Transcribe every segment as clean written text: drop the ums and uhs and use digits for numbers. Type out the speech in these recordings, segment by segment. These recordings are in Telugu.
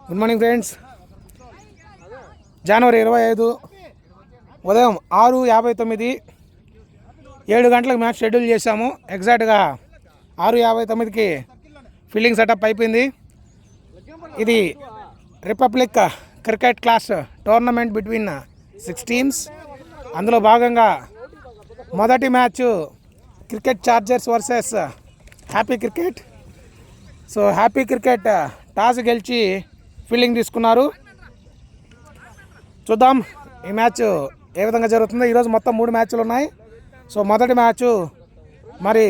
Good morning friends. జనవరి 25 ఉదయం 6:59 7 గంటలకు మ్యాచ్ షెడ్యూల్ చేశాము. ఎగ్జాక్ట్గా 6:59కి ఫీల్డింగ్ సెటప్ అయిపోయింది. ఇది republic cricket class tournament between 6 teams. అందులో భాగంగా మొదటి match cricket chargers versus happy cricket. So happy cricket toss గెలిచి ఫీల్డింగ్ తీసుకున్నారు. చూద్దాం ఈ మ్యాచ్ ఏ విధంగా జరుగుతుందో. ఈరోజు మొత్తం 3 మ్యాచ్లు ఉన్నాయి. సో మొదటి మ్యాచ్ మరి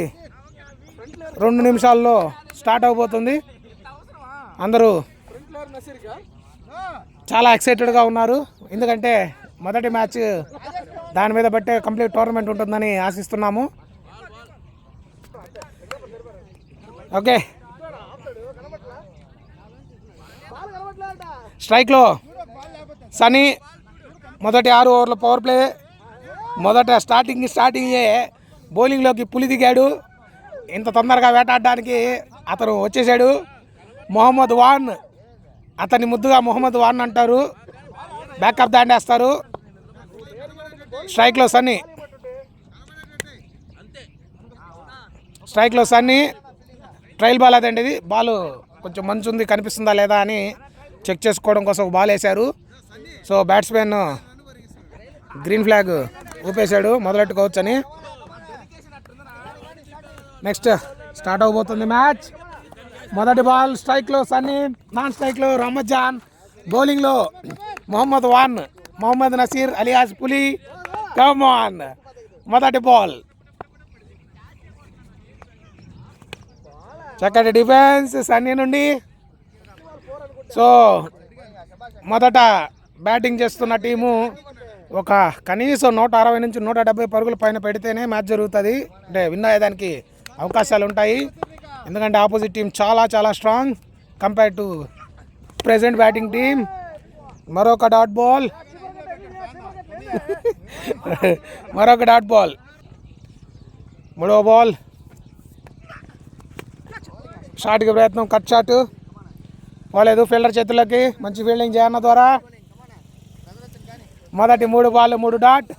2 నిమిషాల్లో స్టార్ట్ అవబోతుంది. అందరూ చాలా ఎక్సైటెడ్గా ఉన్నారు. ఎందుకంటే మొదటి మ్యాచ్ దాని మీద బట్టే కంప్లీట్ టోర్నమెంట్ ఉంటుందని ఆశిస్తున్నాము. ఓకే, స్ట్రైక్లో సనీ మొదటి 6 ఓవర్ల పవర్ ప్లే. మొదట స్టార్టింగే బౌలింగ్లోకి పులి దిగాడు. ఇంత తొందరగా వేటాడడానికి అతను వచ్చేసాడు. మొహమ్మద్ వాన్, అతన్ని ముద్దుగా మొహమ్మద్ వాన్ అంటారు. బ్యాకప్ దాండేస్తారు. స్ట్రైక్లో సన్నీ ట్రయల్ బాల్ అదండి. ఇది బాల్ కొంచెం మంచు ఉంది, కనిపిస్తుందా లేదా అని చెక్ చేసుకోవడం కోసం ఒక బాల్ వేశారు. సో బ్యాట్స్మెన్ గ్రీన్ ఫ్లాగ్ ఊపేశాడు మొదలెట్టుకోవచ్చు అని. నెక్స్ట్ స్టార్ట్ అవబోతుంది మ్యాచ్. మొదటి బాల్ స్ట్రైక్లో సన్నీ, నాన్ స్ట్రైక్లో రమజాన్, బౌలింగ్లో మొహమ్మద్ వాన్, Mohammed Naseer alias Puli. Come on, మొదటి బాల్. చక్కటి డిఫెన్స్ సన్నీ నుండి. సో మొదట బ్యాటింగ్ చేస్తున్న టీము ఒక కనీసం 160 నుంచి 170 పరుగుల పైన పెడితేనే మ్యాచ్ జరుగుతుంది. అంటే విన్ అయ్యేదానికి అవకాశాలు ఉంటాయి. ఎందుకంటే ఆపోజిట్ టీం చాలా చాలా strong compare to present batting team. మరొక డాట్ బాల్. మూడవ బాల్. షాట్కి ప్రయత్నం, కట్ షాట్ పోలేదు ఫీల్డర్ చేతుల్లోకి. మంచి ఫీల్డింగ్ చేయన్న ద్వారా మొదటి 3 ball 3 dot.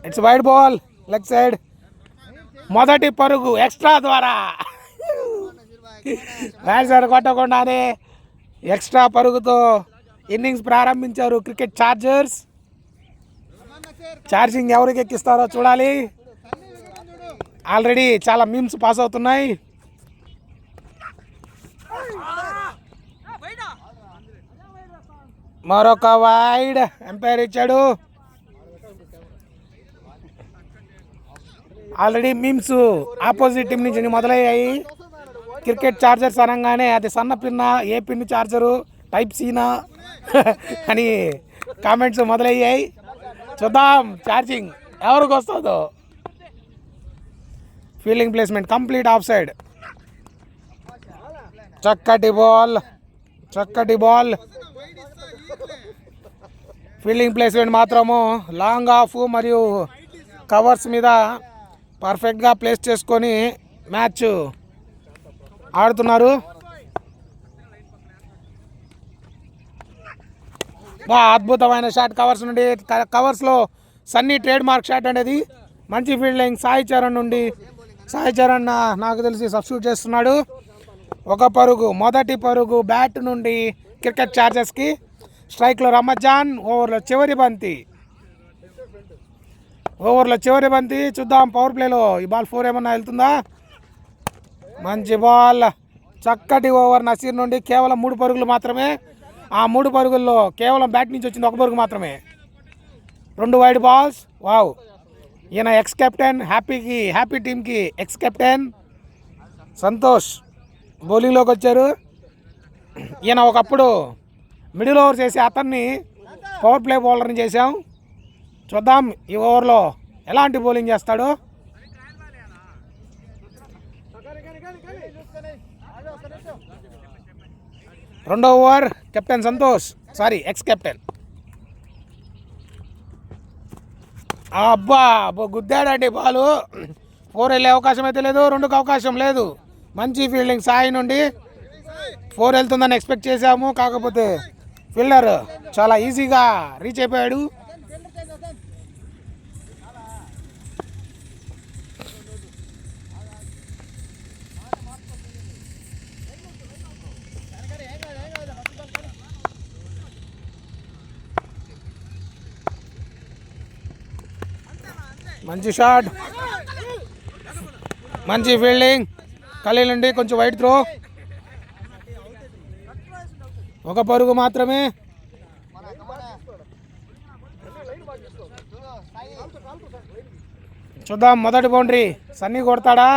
It's wide ball, leg side. మొదటి పరుగు ఎక్స్ట్రా ద్వారా బ్యాట్స్మెన్ కొట్టకుండానే ఎక్స్ట్రా పరుగుతో ఇన్నింగ్స్ ప్రారంభించారు క్రికెట్ ఛార్జర్స్. ఛార్జింగ్ ఎవరికి ఎక్కిస్తారో చూడాలి. ఆల్రెడీ చాలా మీమ్స్ పాస్ అవుతున్నాయి. మరొక వైడ్ ఎంపైర్ ఇచ్చాడు. ఆల్రెడీ మీమ్స్ ఆపోజిట్ టీం నుంచి మొదలయ్యాయి. క్రికెట్ ఛార్జర్స్ అనగానే అది సన్న పిన్న, ఏ పిన్ ఛార్జరు, టైప్ సీనా అని కామెంట్స్ మొదలయ్యాయి. చూద్దాం ఛార్జింగ్ ఎవరికి వస్తుందో. Fielding placement complete of side. చక్కటి బాల్. ఫీల్డింగ్ ప్లేస్మెంట్ మాత్రము లాంగ్ ఆఫ్ మరియు కవర్స్ మీద పర్ఫెక్ట్గా ప్లేస్ చేసుకొని మ్యాచ్ ఆడుతున్నారు. అద్భుతమైన షాట్ కవర్స్ నుండి. కవర్స్లో సన్నీ ట్రేడ్ మార్క్ షాట్ అనేది. మంచి ఫీల్డింగ్ సాయి చరణ్ నుండి. సాయి చరణ్ నాకు తెలిసి సబ్స్టిట్యూట్ చేస్తున్నాడు. ఒక పరుగు, మొదటి పరుగు బ్యాట్ నుండి క్రికెట్ ఛార్జర్స్కి. స్ట్రైక్లో రమజాన్. ఓవర్లో చివరి బంతి. చూద్దాం పవర్ ప్లేలో ఈ బాల్ 4 ఏమన్నా వెళ్తుందా. మంచి బాల్. చక్కటి ఓవర్ నసీర్ నుండి. కేవలం 3 పరుగులు మాత్రమే. ఆ 3 పరుగుల్లో కేవలం బ్యాట్ నుంచి వచ్చింది 1 పరుగు మాత్రమే. 2 వైడ్ బాల్స్. వావ్, ఈయన ఎక్స్ కెప్టెన్, హ్యాపీ టీంకి ఎక్స్ కెప్టెన్ సంతోష్ బౌలింగ్లోకి వచ్చారు. ఈయన ఒకప్పుడు మిడిల్ ఓవర్ చేసి అతన్ని పవర్ ప్లే బౌలర్ని చేశాం. చూద్దాం ఈ ఓవర్లో ఎలాంటి బౌలింగ్ చేస్తాడో. రెండో over captain Santosh, sorry X captain. అబ్బా గుద్దాడండి బాలు. 4 వెళ్ళే అవకాశం అయితే లేదు, 2కు అవకాశం లేదు. మంచి ఫీల్డింగ్ సాయి నుండి. 4 వెళ్తుందని ఎక్స్పెక్ట్ చేశాము, కాకపోతే ఫీల్డర్ చాలా ఈజీగా రీచ్ అయిపోయాడు. మంచి షాట్, మంచి ఫీల్డింగ్ ఖలీల్ నుండి. కొంచెం వైడ్ త్రో, 1 పరుగు మాత్రమే. చూద్దాం మొదటి బౌండరీ సన్నీ కొడతాడా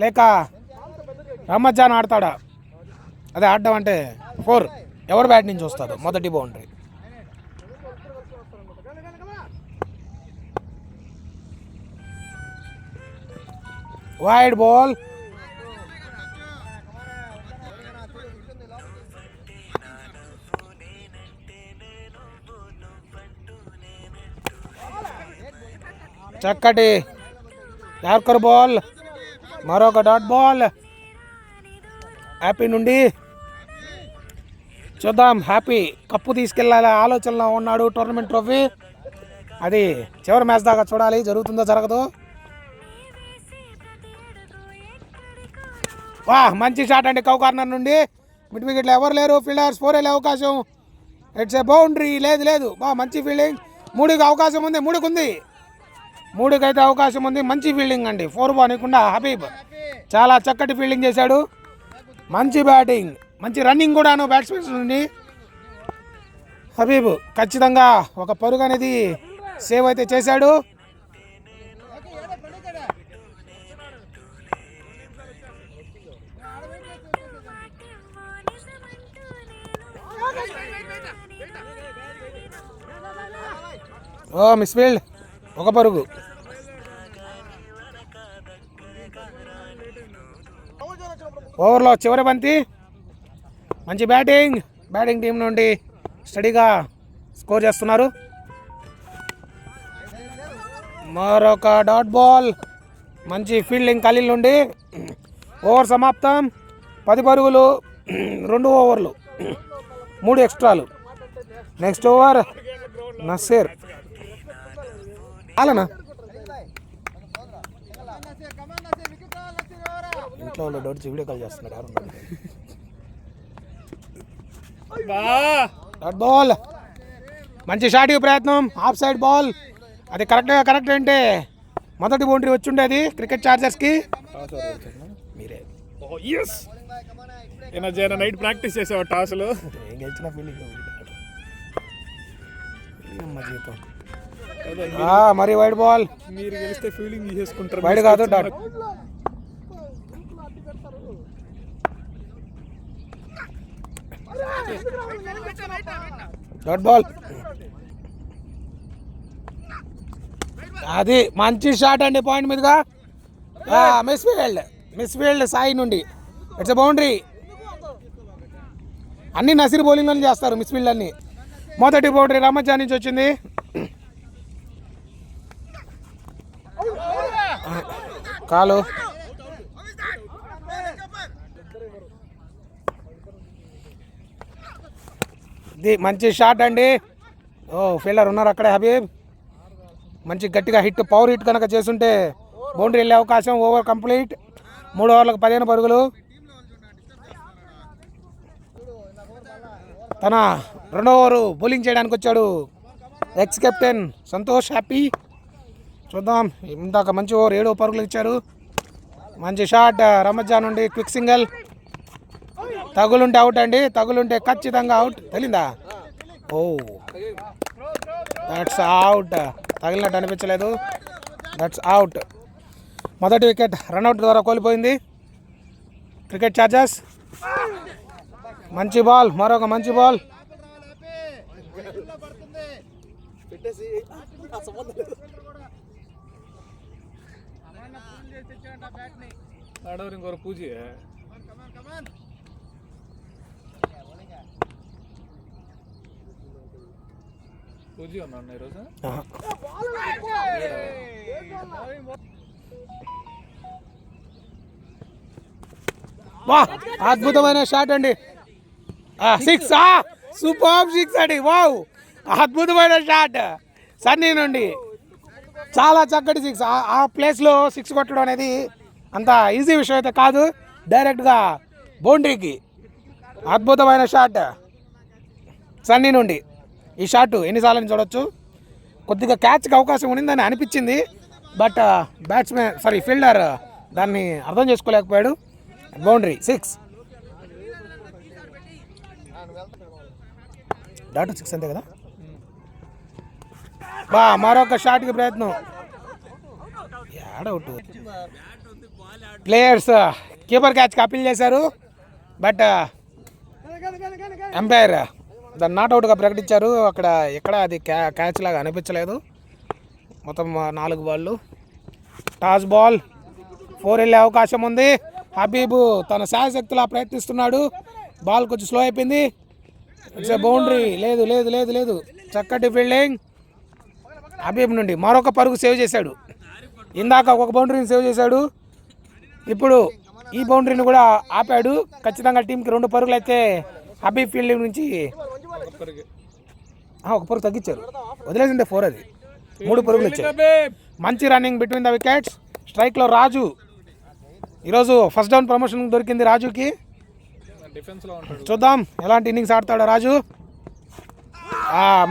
లేక రహమత్ ఆడతాడా. అదే ఆడడం అంటే 4 ఎవరు బ్యాట్ నుంచి వస్తాడు. మొదటి బౌండరీ వైడ్ బాల్. చక్కటి యార్కర్ బాల్, మరొక డాట్ బాల్ హ్యాపీ నుండి. చూద్దాం, హ్యాపీ కప్పు తీసుకెళ్ళాలి ఆలోచనలో ఉన్నాడు. టోర్నమెంట్ ట్రోఫీ అది చివరి మ్యాచ్ దాకా చూడాలి, జరుగుతుందో జరగదో. వా మంచి షాట్ అండి కౌ కార్నర్ నుండి. మిడ్ వికెట్లో ఎవరు లేరు, ఫీల్డర్స్ 4 వెళ్ళే అవకాశం. ఇట్స్ ఏ బౌండరీ, లేదు బా మంచి ఫీల్డింగ్. 3కి అవకాశం ఉంది, 3కి ఉంది, 3కి అయితే అవకాశం ఉంది. మంచి ఫీల్డింగ్ అండి, 4 బానికుండా హబీబ్ చాలా చక్కటి ఫీల్డింగ్ చేశాడు. మంచి బ్యాటింగ్, మంచి రన్నింగ్ కూడాను బ్యాట్స్మెన్స్ నుండి. హబీబ్ ఖచ్చితంగా 1 పరుగు అనేది సేవ్ అయితే చేశాడు. ఓ మిస్ ఫీల్డ్, 1 పరుగు. ఓవర్లో చివరి బంతి. మంచి బ్యాటింగ్ టీం నుండి స్టడీగా స్కోర్ చేస్తున్నారు. మరొక డాట్ బాల్, మంచి ఫీల్డింగ్ ఖలీల్ నుండి. ఓవర్ సమాప్తం. 10 పరుగులు, 2 ఓవర్లు, 3 ఎక్స్ట్రాలు. Next over Naseer. అలానా ఇంట్లో వాళ్ళు డౌట్ వీడియో కాల్ చేస్తున్నాడు. డాట్ బాల్, మంచి షాట్ ప్రయత్నం. ఆఫ్ సైడ్ బాల్, అది కరెక్ట్ అంటే మొదటి బౌండరీ వచ్చి ఉండేది క్రికెట్ ఛార్జర్స్కి. మీరే నైట్ ప్రాక్టీస్ చేసావు టాస్లు. ఏం గెలిచిన ఫీలింగ్ జీతం. మరి వైడ్ బాల్, మీరు గెలిస్తే ఫీలింగ్ చేసుకుంటారు. వైడ్ కాదు డాట్. డాట్ బాల్, అది మంచి షాట్ అండి పాయింట్ మీదుగా. మిస్ ఫీల్డ్ సాయి నుండి. It's boundary. అన్ని నసీర్ బౌలింగ్లను చేస్తారు మిస్ ఫీల్డ్ అన్ని. మొదటి బౌండరీ రహమత్ నుంచి వచ్చింది. కాలు ఇది మంచి షాట్ అండి. ఫీల్డర్ ఉన్నారు అక్కడే హబీబ్. మంచి గట్టిగా హిట్, పవర్ హిట్ కనుక చేస్తుంటే బౌండరీ వెళ్ళే అవకాశం. Over complete. 3 ఓవర్లకు 15 పరుగులు. తన 2వ ఓవరు బౌలింగ్ చేయడానికి వచ్చాడు ఎక్స్ కెప్టెన్ సంతోష్ హ్యాపీ. చూద్దాం, ఇందాక మంచి ఓవర్ 7 పరుగులు ఇచ్చారు. మంచి షాట్ రహమత్ నుండి. Quick single. తగులుంటే అవుట్ అండి, తగులుంటే ఖచ్చితంగా అవుట్. తెలిందా? ఓ దట్స్ అవుట్. తగిలినట్టు అనిపించలేదు, దట్స్ అవుట్. మొదటి వికెట్ రన్అట్ ద్వారా కోల్పోయింది క్రికెట్ ఛార్జర్స్. మంచి బాల్, మరొక మంచి బాల్. ఆహా. వా అద్భుతమైన షాట్ అండి. 6 సూపర్ 6 అండి. వావ్ అద్భుతమైన షాట్ సన్నీ నుండి. చాలా చక్కటి 6. ఆ ప్లేస్లో 6 కొట్టడం అనేది అంత ఈజీ విషయం అయితే కాదు. డైరెక్ట్గా బౌండరీకి అద్భుతమైన షాట్ సన్నీ నుండి. ఈ షాట్ ఎన్నిసార్లు చూడొచ్చు. కొద్దిగా క్యాచ్కి అవకాశం ఉండిందని అనిపించింది, బట్ ఫీల్డర్ దాన్ని అర్థం చేసుకోలేకపోయాడు. బౌండరీ 6 డాట్ 6 అంతే కదా. మరొక షాట్కి ప్రయత్నం. అవుట్. ప్లేయర్స్ కీపర్ క్యాచ్కి అప్పీల్ చేశారు, బట్ ఎంపైర్ దాన్ని నాట్అవుట్గా ప్రకటించారు. అక్కడ ఎక్కడ అది క్యాచ్ లాగా అనిపించలేదు. మొత్తం 4 బాళ్ళు. టాస్ బాల్ 4 వెళ్ళే అవకాశం ఉంది. హబీబు తన శాయశక్తిలా ప్రయత్నిస్తున్నాడు. బాల్ కొంచెం స్లో అయిపోయింది. It's boundary. లేదు లేదు లేదు లేదు చక్కటి ఫీల్డింగ్ హబీబ్ నుండి. మరొక పరుగు సేవ్ చేశాడు. ఇందాక ఒక బౌండరీని సేవ్ చేశాడు, ఇప్పుడు ఈ బౌండరీని కూడా ఆపాడు. ఖచ్చితంగా టీంకి 2 పరుగులు అయితే హబీబ్ ఫీల్డింగ్ నుంచి ఒక పరుగు తగ్గించారు. వదిలేసిండే 4 అది. 3 పరుగులు వచ్చాయి. మంచి రన్నింగ్ బిట్వీన్ ద వికెట్స్. స్ట్రైక్లో రాజు. ఈరోజు ఫస్ట్ డౌన్ ప్రమోషన్ దొరికింది రాజుకి. చూద్దాం ఎలాంటి ఇన్నింగ్స్ ఆడతాడో రాజు.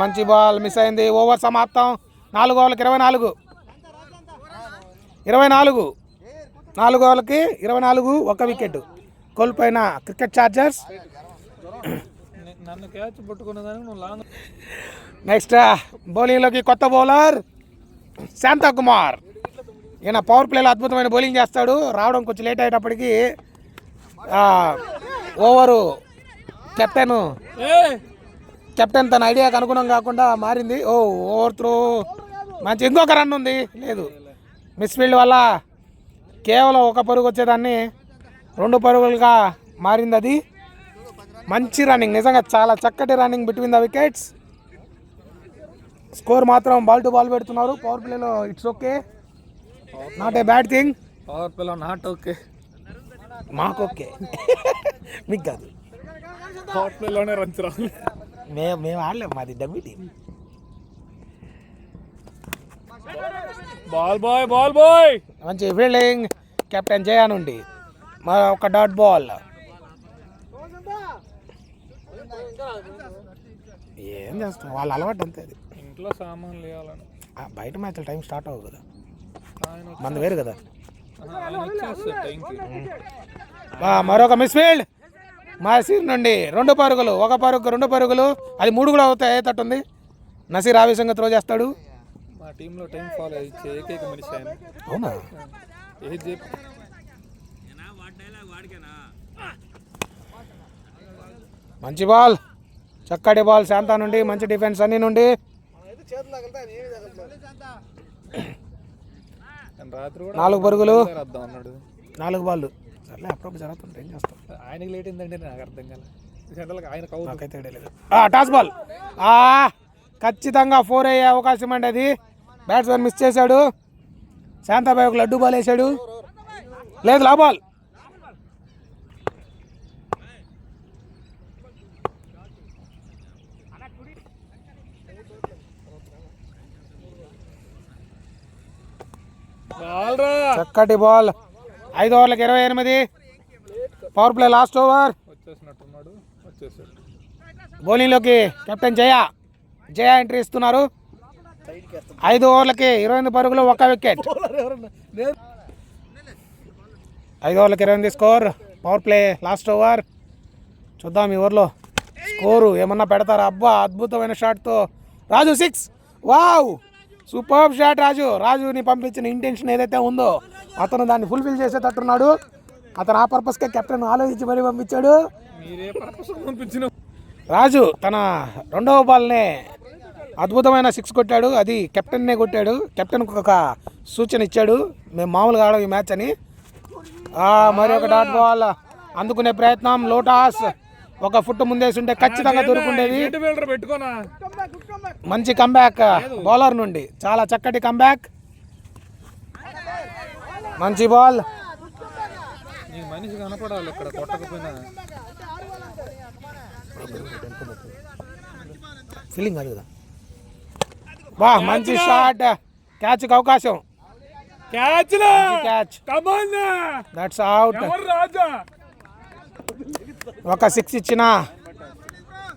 మంచి బాల్ మిస్ అయింది. ఓవర్ సమాప్తం. 4 ఓవర్లకి 24. 4 ఓవర్లకి 24 1 వికెట్ కోల్పోయిన క్రికెట్ ఛార్జర్స్. నెక్స్ట్ బౌలింగ్లోకి కొత్త బౌలర్ శాంతకుమార్. ఈయన పవర్ ప్లేలో అద్భుతమైన బౌలింగ్ చేస్తాడు. రావడం కొంచెం లేట్ అయ్యేటప్పటికి ఓవరు కెప్టెన్ తన ఐడియాకి అనుగుణం కాకుండా మారింది. ఓవర్ త్రో మంచి. ఇంకొక రన్ ఉంది. లేదు, మిస్ఫీల్డ్ వల్ల కేవలం 1 పరుగు వచ్చేదాన్ని 2 పరుగులుగా మారింది. అది మంచి రన్నింగ్, నిజంగా చాలా చక్కటి running between the wickets. Score మాత్రం బాల్ టు బాల్ పెడుతున్నారు. పవర్ ప్లేలో it's okay, not a bad thing. Power ప్లేలో నాట్ ఓకే, మాకు ఓకే, మీకు కాదు. పవర్ ప్లేలోనే రన్స్ రావాలి. మేము ఆడలేము, మాది డబ్బీ టీం. బాల్ బాయ్ మంచి ఫీల్డింగ్ కెప్టెన్ జయా నుండి. ఒక డాట్ బాల్. ఏం చేస్తాం, వాళ్ళ అలవాటు అంతే. అది ఇంట్లో సామాన్లు వేయాలని. బయట మ్యాచ్లు టైం స్టార్ట్ అవ్వదు కదా, మంది వేరు కదా. మరొక మిస్ఫీల్డ్ నసీర్ నుండి. 2 పరుగులు, 1 పరుగు 2 పరుగులు. అది 3 కూడా అవుతాయి. అయ్యేటట్టుంది. నసీర్ ఆవేశంగా త్రో చేస్తాడు. మా టీంలో టైం ఫాలో అయ్యే ఏకైక మనిషి ఆయన. అవునా? మంచి బాల్, చక్కటి బాల్ శాంతా నుండి. మంచి డిఫెన్స్ అన్ని నుండి. రాత్రి 4 పరుగులు, 4 బాల్. సర్లే, అప్పుడప్పుడు జరుగుతుంటే ఏం చేస్తాం. ఆయనకి లేట్ అయిందంటే నాకు అర్థం కాలేదు. టాస్ బాల్ ఖచ్చితంగా 4 అయ్యే అవకాశం అండి. అది బ్యాట్స్మెన్ మిస్ చేశాడు. శాంతాబాయ్ ఒక లడ్డు బాల్ వేసాడు. లేదు, లా బాల్. చక్కటి బాల్. 5 ఓవర్లకు 28. Power play last over. బౌలింగ్లోకి కెప్టెన్ జయా ఎంట్రీ ఇస్తున్నారు. 5 ఓవర్లకి 28 పరుగులు, 1 వికెట్. 5 ఓవర్లకి 28 score. Power play last over. చూద్దాం ఈ ఓవర్లో స్కోరు ఏమన్నా పెడతారా. అబ్బా, అద్భుతమైన షాట్తో రాజు 6. వావ్, సూపర్ షాట్ రాజుని పంపించిన ఇంటెన్షన్ ఏదైతే ఉందో అతను దాన్ని ఫుల్ఫిల్ చేసేటట్టున్నాడు. అతను ఆ పర్పస్కే కెప్టెన్ ఆలోచించి మరీ పంపించాడు. రాజు తన 2వ బాల్నే అద్భుతమైన 6 కొట్టాడు. అది కెప్టెన్నే కొట్టాడు. కెప్టెన్కి ఒక సూచన ఇచ్చాడు, మేము మామూలుగా ఆడడం ఈ మ్యాచ్ అని. మరి ఒక డాట్ బాల్ అందుకునే ప్రయత్నం. లోటాస్ ఒక ఫుట్ ముందేసి ఉంటే ఖచ్చితంగా దొరుకుండేది. పెట్టుకోనా మంచి కంబ్యాక్ బౌలర్ నుండి, చాలా చక్కటి కంబ్యాక్, మంచి బాల్. నీ మనిషి కనపడాలి ఇక్కడ కొట్టకపోయినా. ఫీలింగ్ కాదు కదా. వా మంచి షాట్, క్యాచ్కి అవకాశం, క్యాచ్, దట్స్ అవుట్. ఒక 6 ఇచ్చిన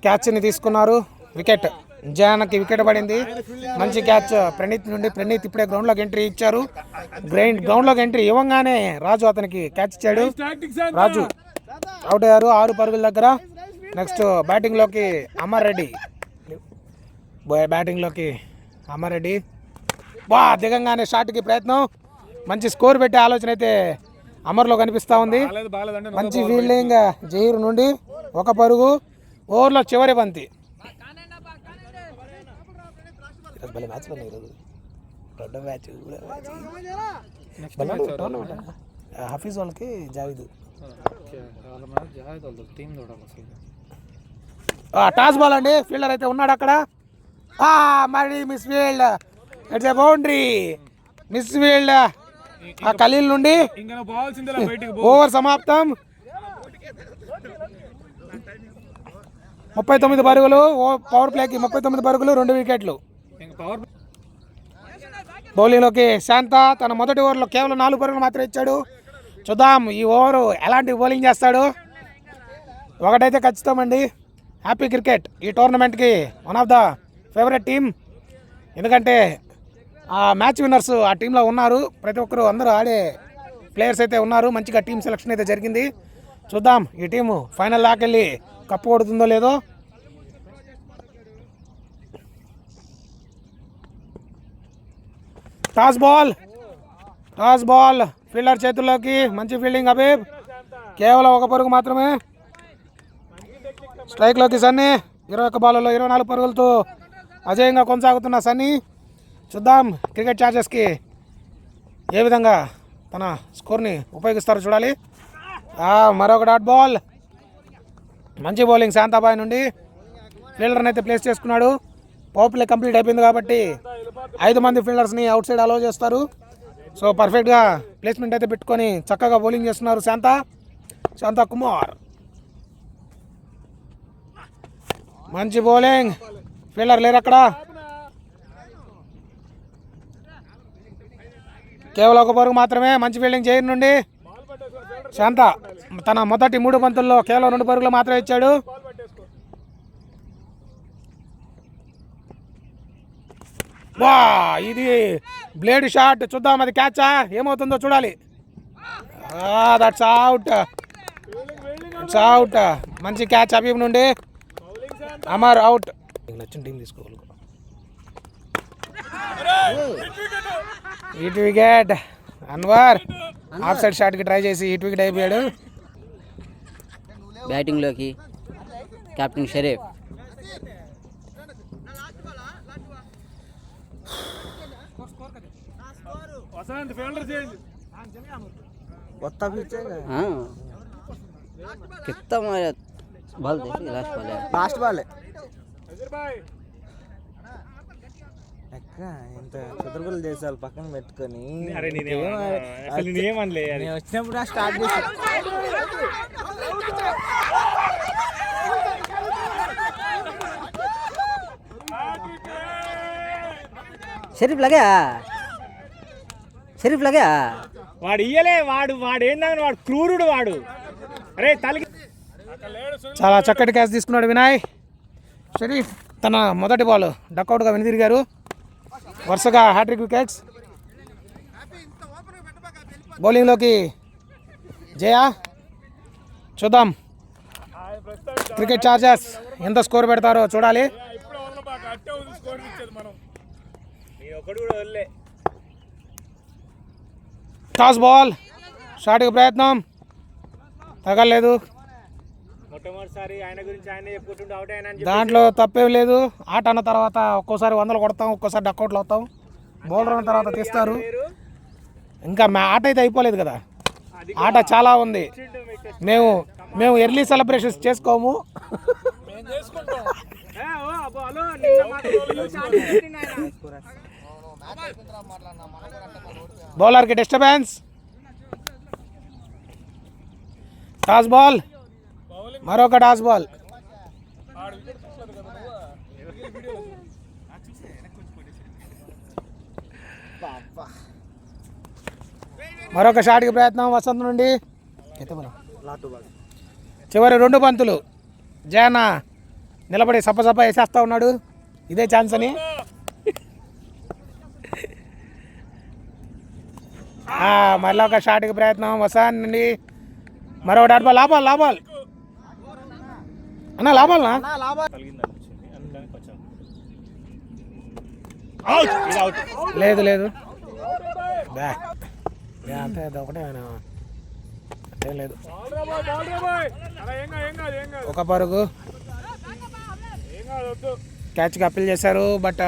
క్యాచ్ని తీసుకున్నారు. వికెట్, జయానికి వికెట్ పడింది. మంచి క్యాచ్ ప్రణీత్ నుండి. ప్రణీత్ ఇప్పుడే గ్రౌండ్లోకి ఎంట్రీ ఇచ్చారు. గ్రౌండ్లోకి ఎంట్రీ ఇవ్వగానే రాజు అతనికి క్యాచ్ ఇచ్చాడు. రాజు అవుట్ అయ్యారు 6 పరుగుల దగ్గర. నెక్స్ట్ బ్యాటింగ్లోకి అమర్ రెడ్డి. బా దిగంగానే షాట్కి ప్రయత్నం, మంచి స్కోర్ పెట్టే ఆలోచన అయితే అమర్లో కనిపిస్తూ ఉంది. మంచి ఫీల్డింగ్ జహీర్ నుండి, 1 పరుగు. ఓవర్లో చివరి బంతి. హఫీజ్ వాళ్ళకి జావీద్. టాస్ బాల్ అండి. ఫీల్డర్ అయితే ఉన్నాడు అక్కడ. మరి misfield, it's a boundary. Misfield Khaleel నుండి. ఓవర్ సమాప్తం. 39 పరుగులు. పవర్ ప్లేకి 39 పరుగులు, 2 వికెట్లు. బౌలింగ్లోకి శాంత. తన మొదటి ఓవర్లో కేవలం 4 పరుగులు మాత్రం ఇచ్చాడు. చూద్దాం ఈ ఓవరు ఎలాంటి బౌలింగ్ చేస్తాడు. ఒకటైతే ఖచ్చితం అండి, హ్యాపీ క్రికెట్ ఈ టోర్నమెంట్కి one of the favourite team. ఎందుకంటే ఆ మ్యాచ్ విన్నర్స్ ఆ టీంలో ఉన్నారు. ప్రతి ఒక్కరు అందరూ ఆడే ప్లేయర్స్ అయితే ఉన్నారు. మంచిగా టీం సెలక్షన్ అయితే జరిగింది. చూద్దాం ఈ టీము ఫైనల్ దాకెళ్ళి కప్పు కొడుతుందో లేదో. టాస్ బాల్ ఫీల్డర్ చేతుల్లోకి. మంచి ఫీల్డింగ్ హబీబ్. కేవలం 1 పరుగు మాత్రమే. స్ట్రైక్లోకి సన్నీ. 21 బాల్లో 24 పరుగులతో అజేయంగా కొనసాగుతున్న సన్నీ. చూద్దాం క్రికెట్ ఛార్జెస్కి ఏ విధంగా తన స్కోర్ని ఉపయోగిస్తారో చూడాలి. మరొక డాట్ బాల్. మంచి బౌలింగ్ శాంతాబాయ్ నుండి. ఫీల్డర్ని అయితే ప్లేస్ చేసుకున్నాడు. పవర్ ప్లే కంప్లీట్ అయిపోయింది కాబట్టి 5 మంది ఫీల్డర్స్ని అవుట్ సైడ్ అలౌ చేస్తారు. సో పర్ఫెక్ట్గా ప్లేస్మెంట్ అయితే పెట్టుకొని చక్కగా బౌలింగ్ చేస్తున్నారు శాంతా కుమార్. మంచి బౌలింగ్. ఫీల్డర్ లేరు అక్కడ. కేవలం 1 పరుగు మాత్రమే. మంచి ఫీల్డింగ్ జైర్ నుండి. శాంత తన మొదటి 3 బంతుల్లో కేవలం 2 పరుగులు మాత్రమే ఇచ్చాడు. వా ఇది బ్లేడ్ షాట్. చూద్దాం అది క్యాచా ఏమవుతుందో చూడాలి. That's out. మంచి క్యాచ్ హబీబ్ నుండి. అమర్ అవుట్. నచ్చిన టీం తీసుకోవాలి. Hit wicket. Anwar off side షాట్కి ట్రై చేసి హిట్ వికెట్ అయిపోయాడు. బ్యాటింగ్లోకి కెప్టెన్ షరీఫ్. कितना मारा बॉल देखिए लास्ट बॉल है ఇంత కుదురులు చేసాలి పక్కన పెట్టుకొని. వచ్చినప్పుడు స్టార్ట్ చేసి షరీఫ్ లగా వాడు ఇయ్యలే. వాడు ఏందని వాడు క్రూరుడు వాడు. అరే తలకి చాలా చక్కటి క్యాచ్ తీసుకున్నాడు వినాయ్. షరీఫ్ తన మొదటి బాల్ డక్అవుట్గా వెనుదిరిగారు. వరుసగా హ్యాట్రిక్ వికెట్స్. బౌలింగ్లోకి జయ. చూద్దాం క్రికెట్ ఛార్జర్స్ ఎంత స్కోర్ పెడతారో చూడాలి. Toss ball. షాట్కి ప్రయత్నం తగలేదు. దాంట్లో తప్పేం లేదు. ఆట అన్న తర్వాత ఒక్కోసారి 100 కొడతాం, ఒక్కోసారి డక్అవుట్లు అవుతాం. బౌలర్ అన్న తర్వాత తీస్తారు. ఇంకా ఆట అయితే అయిపోలేదు కదా, ఆట చాలా ఉంది. మేము మేము ఎర్లీ సెలబ్రేషన్స్ చేసుకోము. బౌలర్కి డిస్టర్బెన్స్. టాస్ బాల్, మరొక టాస్ బాల్. మరొక షాట్కి ప్రయత్నం వసంత్ నుండి. చివరి 2 బంతులు. జయన్న నిలబడి సప్ప వేసేస్తా ఉన్నాడు, ఇదే ఛాన్స్ అని. మళ్ళీ ఒక షాట్కి ప్రయత్నం వసంత్ నుండి. మరొక డాట్ బాల్. లాబాల్ అన్న, లాబాల్నా? లేదు అంతే, ఒకటే అంతేం లేదు. ఒక పరుగు. క్యాచ్కి అప్పీల్ చేశారు, బట్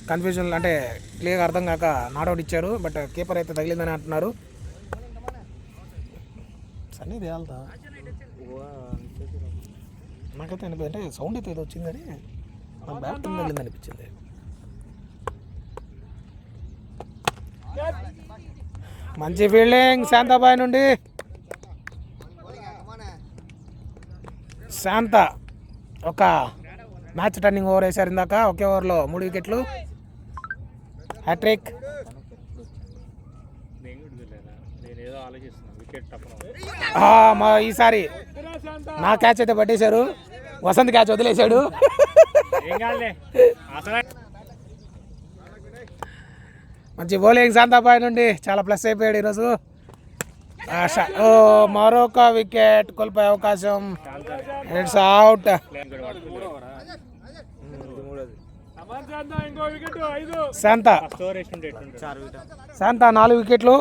కన్ఫ్యూజన్ అంటే క్లియర్గా అర్థం కాక నాట్అవుట్ ఇచ్చారు. బట్ కీపర్ అయితే తగిలిందని అంటున్నారు. సన్నీ తేల్తా నాకైతే అంటే సౌండ్ అయితే ఏదో వచ్చిందని నా బ్యాట్ తగిలింది అనిపించింది. మంచి ఫీల్డింగ్ శాంతాబాయ్ నుండి. శాంత ఒక మ్యాచ్ టర్నింగ్ ఓవర్ వేశారు ఇందాక. ఒకే ఓవర్లో 3 వికెట్లు, హ్యాట్రిక్. ఈసారి నా క్యాచ్ అయితే పట్టేశారు, వసంత్ క్యాచ్ వదిలేశాడు. మంచి బౌలింగ్ శాంతాబాయ్ నుండి, చాలా ప్లస్ అయిపోయాడు ఈరోజు. మరొక వికెట్ కోల్పోయే అవకాశం. It's out. శాంత 4 వికెట్లు.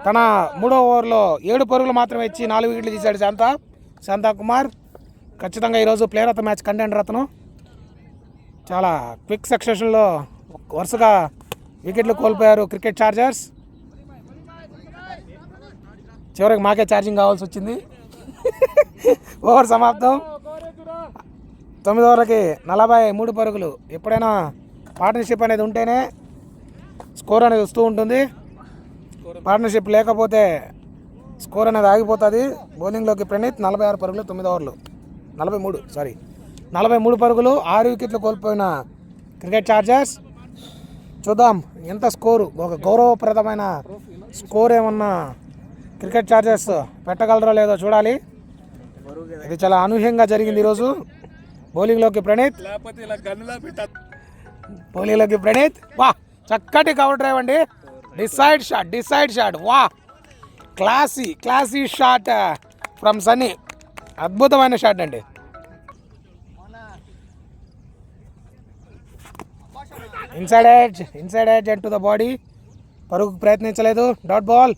తన 3వ ఓవర్లో 7 పరుగులు మాత్రమే ఇచ్చి 4 వికెట్లు తీశాడు శాంతా కుమార్. ఖచ్చితంగా ఈరోజు player of the match contender అతను. చాలా క్విక్ సక్సెషన్లో వరుసగా వికెట్లు కోల్పోయారు క్రికెట్ ఛార్జర్స్. చివరికి మాకే ఛార్జింగ్ కావాల్సి వచ్చింది. ఓవర్ సమాప్తం. 9 ఓవర్లకి 43 పరుగులు. ఎప్పుడైనా పార్ట్నర్షిప్ అనేది ఉంటేనే స్కోర్ అనేది వస్తూ ఉంటుంది. పార్ట్నర్షిప్ లేకపోతే స్కోర్ అనేది ఆగిపోతుంది. బౌలింగ్లోకి ప్రణీత్ 46 పరుగులు 9 ఓవర్లు. 43 పరుగులు, 6 వికెట్లు కోల్పోయిన క్రికెట్ ఛార్జర్స్. చూద్దాం ఎంత స్కోరు, ఒక గౌరవప్రదమైన స్కోర్ ఏమన్నా క్రికెట్ ఛార్జర్స్ పెట్టగలరో లేదో చూడాలి. ఇది చాలా అనూహ్యంగా జరిగింది ఈరోజు. బౌలింగ్లోకి ప్రణీత్ వా, చక్కటి కవర్ డ్రైవ్ అండి. డిసైడ్ షాట్ వా, క్లాసీ షాట్ ఫ్రమ్ సన్నీ. అద్భుతమైన షాట్ అండి. Inside edge and to the body. పరుగు ప్రయత్నించలేదు. Dot ball.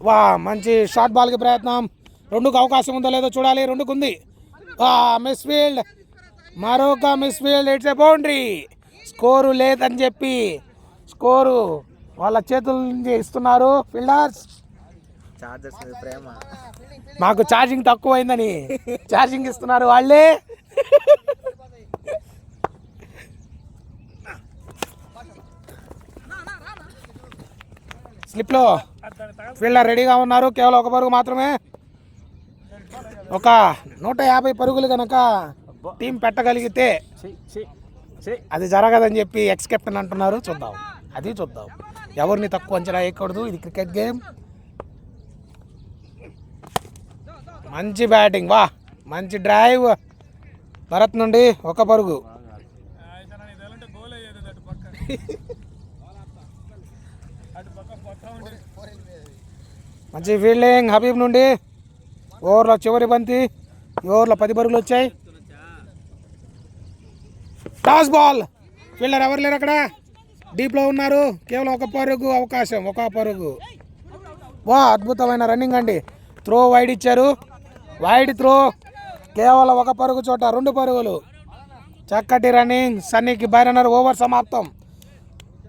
వా, మంచి షార్ట్ బాల్కి ప్రయత్నం. 2కు అవకాశం ఉందో లేదో చూడాలి. 2కు ఉంది. మిస్ ఫీల్డ్, మరొక miss field. It's a boundary. Score లేదని చెప్పి స్కోరు వాళ్ళ చేతుల నుంచి ఇస్తున్నారు ఫీల్డర్స్. మాకు ఛార్జింగ్ తక్కువైందని ఛార్జింగ్ ఇస్తున్నారు వాళ్ళే. స్లిప్లో ఫీల్డర్ రెడీగా ఉన్నారు. కేవలం 1 పరుగు మాత్రమే. ఒక 150 పరుగులు కనుక టీం పెట్టగలిగితే అది జరగదని చెప్పి ఎక్స్ కెప్టెన్ అంటున్నారు. చూద్దాం. ఎవరిని తక్కువ అంచనా వేయకూడదు. ఇది క్రికెట్ గేమ్. మంచి బ్యాటింగ్. వా, మంచి డ్రైవ్ భరత్ నుండి. 1 పరుగు. మంచి ఫీల్డింగ్ హబీబ్ నుండి. ఓవర్లో చివరి బంతి. ఈ ఓవర్లో 10 పరుగులు వచ్చాయి. Toss ball. ఫీల్డర్ ఎవరు లేరు అక్కడ, డీప్లో ఉన్నారు. కేవలం 1 పరుగు అవకాశం. 1 పరుగు. వా, అద్భుతమైన రన్నింగ్ అండి. త్రో వైడ్ ఇచ్చారు. Wide throw. కేవలం 1 పరుగు చోట 2 పరుగులు. చక్కటి రన్నింగ్. సన్నీకి బై రన్నర్. ఓవర్ సమాప్తం.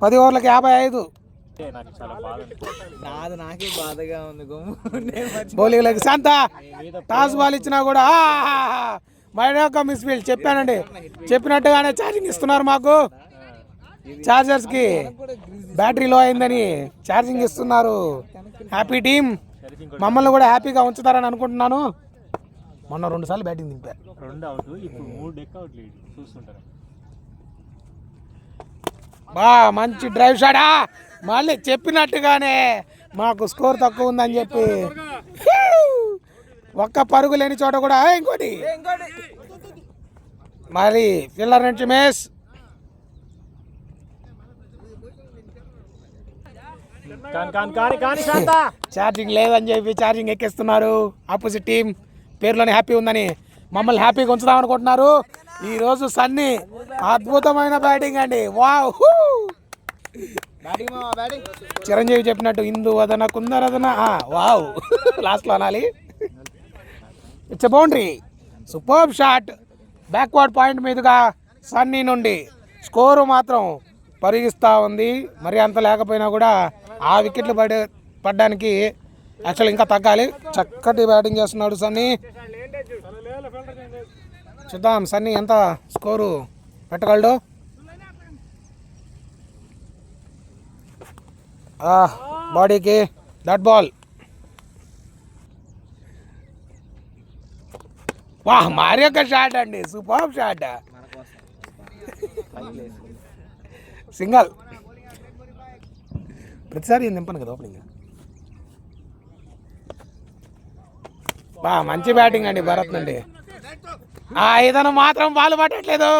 10 ఓవర్లకి 55. నాకు చాలా బాధ నాది నాకే బాధగా ఉంది బౌలింగ్లకి శాంత టాస్ బాల్ ఇచ్చినా కూడా మరొక మిస్ ఫీల్డ్. చెప్పానండి, చెప్పినట్టుగానే ఛార్జింగ్ ఇస్తున్నారు మాకు. ఛార్జర్స్కి బ్యాటరీ లో అయిందని ఛార్జింగ్ ఇస్తున్నారు. Happy team. మమ్మల్ని కూడా హ్యాపీగా ఉంచుతారని అనుకుంటున్నాను. మొన్న 2 సార్లు బ్యాటింగ్ దింపారు. 2 అవుట్, ఇప్పుడు 3 డెక్ అవుట్ లీడ్ చూస్తుంటారు. మంచి డ్రైవ్ షాటా. మళ్ళీ చెప్పినట్టుగానే మాకు స్కోర్ తక్కువ ఉందని చెప్పి ఒక్క పరుగు లేని చోట కూడా ఇంకోటి మరి ఫిల్లర్ నుంచి మేస్. ఛార్జింగ్ లేదని చెప్పి ఛార్జింగ్ ఎక్కిస్తున్నారు. ఆపోజిట్ టీం పేరులోనే హ్యాపీ ఉందని మమ్మల్ని హ్యాపీగా ఉంచుదాం అనుకుంటున్నారు. ఈరోజు సన్నీ అద్భుతమైన బ్యాటింగ్ అండి. వావ్. చిరంజీవి చెప్పినట్టు ఇందు వదన కుందరదన. వావ్ లాస్ట్లో అనాలి. It's a boundary. Super shot. Backward point మీదుగా సన్నీ నుండి స్కోరు మాత్రం పరిగిస్తూ ఉంది. మరి అంత లేకపోయినా కూడా ఆ వికెట్లు పడడానికి యాక్చువల్ ఇంకా తగ్గాలి. చక్కటి బ్యాటింగ్ చేస్తున్నాడు సన్నీ. చూద్దాం సన్నీ ఎంత స్కోరు పెట్టగలడు. బాడీకి డట్ బాల్. మరి ఒక షాట్ అండి. Super shot. సింగల్. ప్రతిసారి ఏం దింపను కదా ఓపెనింగ్. మంచి బ్యాటింగ్ అండి భరత్ నుండి. ఇతను మాత్రం బాల్ పట్టట్లేదు.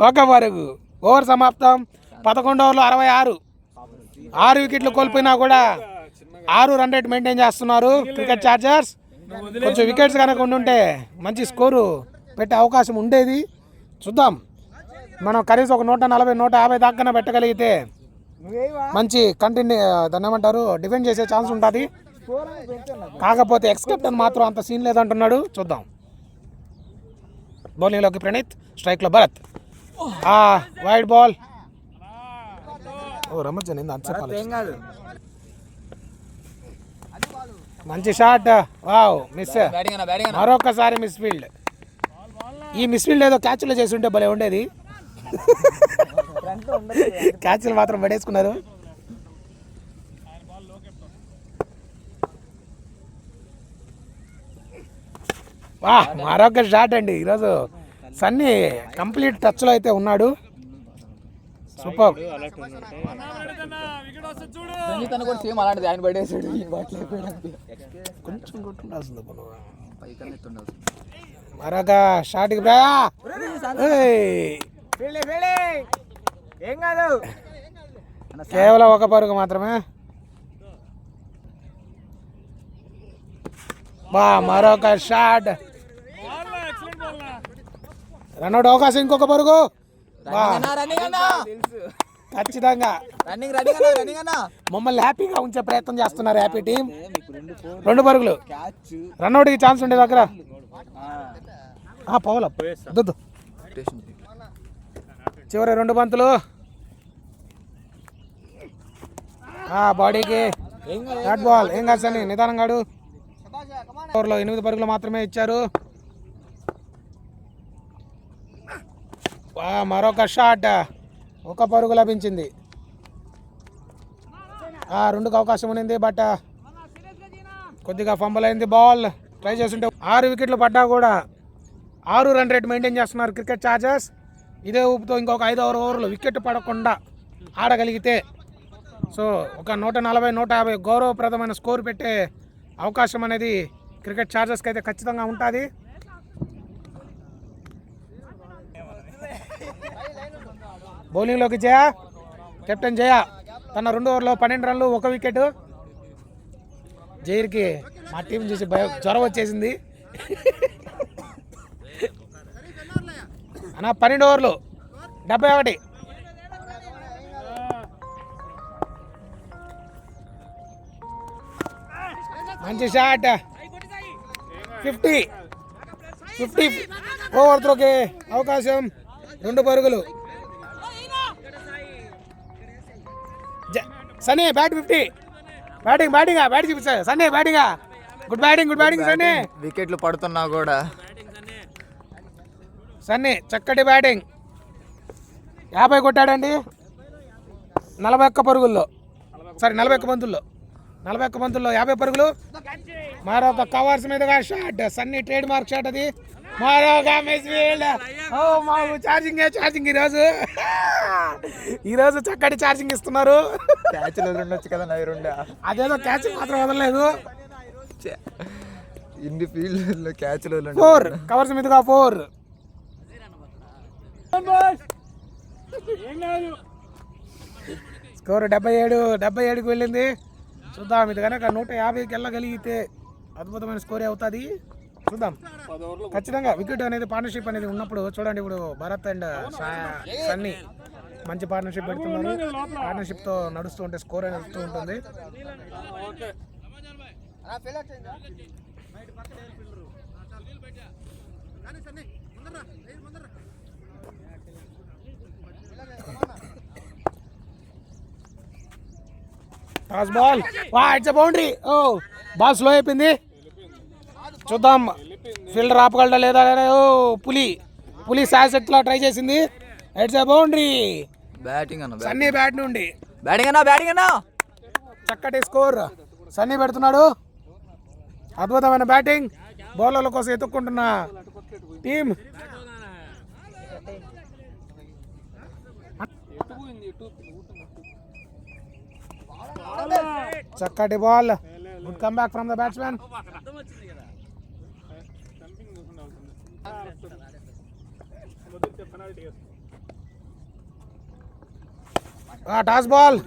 ఒక పరుగు. ఓవర్ సమాప్తం. 11 ఓవర్లు 66. 6 వికెట్లు కోల్పోయినా కూడా 6 రన్ రేట్ మెయింటైన్ చేస్తున్నారు క్రికెట్ ఛార్జర్స్. కొంచెం వికెట్స్ కనుక ఉండుంటే మంచి స్కోరు పెట్టే అవకాశం ఉండేది. చూద్దాం, మనం కనీసం ఒక 140, 150 దాకా పెట్టగలిగితే మంచి దాన్ని ఏమంటారు డిఫెండ్ చేసే ఛాన్స్ ఉంటుంది. కాకపోతే ఎక్స్ కెప్టెన్ మాత్రం అంత సీన్ లేదంటున్నాడు. చూద్దాం. బౌలింగ్లోకి ప్రణీత్, స్ట్రైక్లో భరత్. Wide ball. రమజన్ మంచి షాట్. Wow miss. మరొకసారి మిస్ ఫీల్డ్. ఈ మిస్ ఫీల్డ్ ఏదో క్యాచ్లో చేసి ఉంటే భలే ఉండేది. క్యాచ్లు మాత్రం పడేసుకున్నారు. మరొక షాట్ అండి. ఈరోజు సన్నీ కంప్లీట్ టచ్లో అయితే ఉన్నాడు. సూపర్. కొంచెం కొట్టుండాల్సింది మరొక షాట్కి కేవలం ఒక పరుగు మాత్రమే. మరొక షాట్. రన్అట్ అవకాశం. ఇంకొక పరుగు. ఖచ్చితంగా మమ్మల్ని హ్యాపీగా ఉంచే ప్రయత్నం చేస్తున్నారు హ్యాపీ టీం. 2 పరుగులు. రన్అట్కి ఛాన్స్ ఉండే దగ్గర పౌల చివరి 2 బంతులు. బాడీకి డాట్ బాల్. ఏం కాదు సన్ని నిదానంగాడు. ఓవర్లో 8 పరుగులు మాత్రమే ఇచ్చారు. మరొక షాట్. 1 పరుగు లభించింది. 2కి అవకాశం ఉన్నింది బట్ కొద్దిగా ఫంబల్ అయింది. బాల్ ట్రై చేస్తుంటే 6 వికెట్లు పడ్డా కూడా 6 రన్ రేట్ మెయింటైన్ చేస్తున్నారు క్రికెట్ ఛార్జర్స్. ఇదే ఊపుతో ఇంకొక 5 ఓవర్లు వికెట్ పడకుండా ఆడగలిగితే సో ఒక 140, 150 గౌరవప్రదమైన స్కోర్ పెట్టే అవకాశం అనేది క్రికెట్ ఛార్జర్స్కి అయితే ఖచ్చితంగా ఉంటుంది. బౌలింగ్లోకి జయ, కెప్టెన్ జయ. తన 2 ఓవర్లో 12 రన్లు 1 వికెట్. జైర్కి మా టీం చూసి జ్వరం వచ్చేసింది. 12 ఓవర్లు 71. మంచి షాట్. 50 ఓవర్ త్రోకి అవకాశం. 2 పరుగులు. సన్నీ బ్యాట్ 50. బ్యాటింగ్ చూపిస్తా సన్నీ. Good batting Sunny. వికెట్లు పడుతున్నా కూడా సన్నీ చక్కటి బ్యాటింగ్. 50 కొట్టాడండి 41 పరుగుల్లో. 41 బంతుల్లో 50 పరుగులు. మరొక కవర్స్ మీదుగా shot. Sunny trade mark shot అది. మరొక మిస్ ఫీల్డ్. ఓ మాకు ఛార్జింగ్ ఈరోజు చక్కటి ఛార్జింగ్ ఇస్తున్నారు. క్యాచ్లు ఉండొచ్చు కదా నవి రెండు. అదేదో క్యాచ్ మాత్రం వదలలేదు. ఇన్ని ఫీల్డ్లో క్యాచ్లు 4 కవర్స్ మీదుగా 4. స్కోర్ 77కి వెళ్ళింది. చూద్దాం ఇది కనుక 150కి వెళ్ళగలిగితే అద్భుతమైన స్కోరే అవుతుంది. చూద్దాం ఖచ్చితంగా. వికెట్ అనేది పార్ట్నర్షిప్ అనేది ఉన్నప్పుడు చూడండి. ఇప్పుడు భరత్ అండ్ సన్నీ మంచి పార్ట్నర్షిప్ పెడుతున్నారు. పార్ట్నర్షిప్తో నడుస్తూ ఉంటే స్కోర్ అనేది వస్తూ ఉంటుంది. Toss ball. It's boundary. Ball slow అయిపోయింది. చూద్దాం ఫీల్డర్ ఆపగలడా లేదా. పులి శాసెట్లా ట్రై చేసింది. It's boundary. బ్యాటింగ్ అన్న సన్నీ బ్యాట్ నుండి బ్యాటింగ్ అన్న చక్కటి స్కోర్ సన్నీ పెడుతున్నాడు. అద్భుతమైన బ్యాటింగ్. బౌలర్ల కోసం ఎత్తుక్కుంటున్న టీం. చక్కటి ball. Good come back from the batsmen. Toss ball.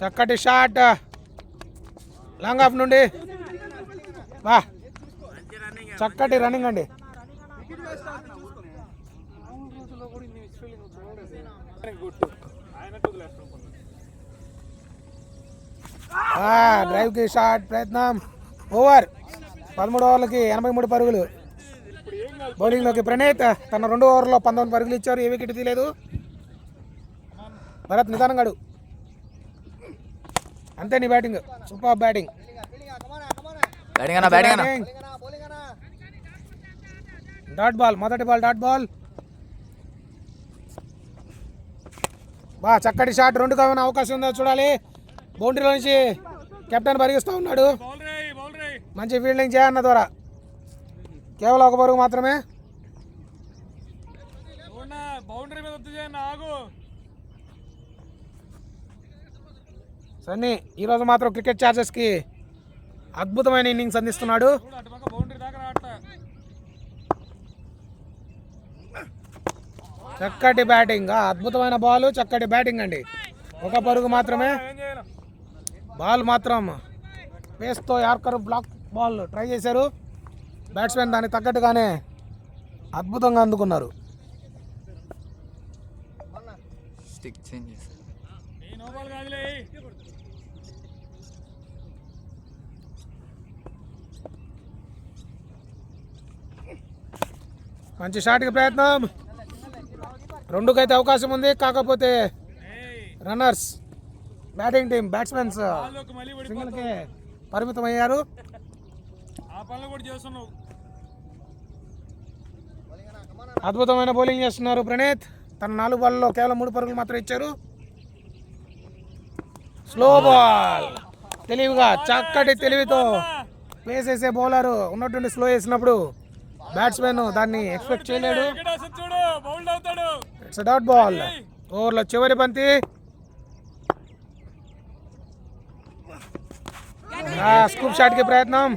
చక్కటి షాట్ లాంగ్ ఆఫ్ నుండి. చక్కటి రన్నింగ్ అండి. డ్రైవ్ కి షాట్ ప్రయత్నం. ఓవర్. 13 ఓవర్లకి 83 పరుగులు. బౌలింగ్లోకి ప్రణీత్ తన 2 ఓవర్లో 19 పరుగులు ఇచ్చారు. ఏ వికెట్ తీయలేదు. భరత్ నిదానంగాడు. అంతే నీ batting. Super batting. Dot ball. మొదటి బాల్ డాట్ బాల్. చక్కటి షాట్. 2 కావాలని అవకాశం ఉందో చూడాలి. బౌండరీలో నుంచి కెప్టెన్ పరిగిస్తూ ఉన్నాడు. మంచి ఫీల్డింగ్ చేయన్న ద్వారా. కేవలం 1 పరుగు మాత్రమే. సన్నీ ఈరోజు మాత్రం క్రికెట్ ఛార్జెస్కి అద్భుతమైన ఇన్నింగ్స్ అందిస్తున్నాడు. చక్కటి బ్యాటింగ్. అద్భుతమైన బాల్. చక్కటి బ్యాటింగ్ అండి. 1 పరుగు మాత్రమే. బాల్ మాత్రం పేస్తో యార్కర్ బ్లాక్ బాల్ ట్రై చేశారు. బ్యాట్స్మెన్ దానికి తగ్గట్టుగానే అద్భుతంగా అందుకున్నారు. మంచి షాట్కి ప్రయత్నం. 2కైతే అవకాశం ఉంది. కాకపోతే రన్నర్స్ బ్యాటింగ్ టీం బ్యాట్స్మెన్స్ సింగిల్కి పరిమితం అయ్యారు. అద్భుతమైన బౌలింగ్ చేస్తున్నారు ప్రణీత్. తన 4 బాల్లో కేవలం 3 పరుగులు మాత్రం ఇచ్చారు. Slow ball. తెలివిగా చక్కటి తెలివితో వేసేసే బౌలర్ ఉన్నటువంటి స్లో వేసినప్పుడు బ్యాట్స్మెన్ దాన్ని ఎక్స్పెక్ట్ చేయలేడు. It's dot ball. ఓవర్లో చివరి బంతి. స్కూప్ షాట్కి ప్రయత్నం.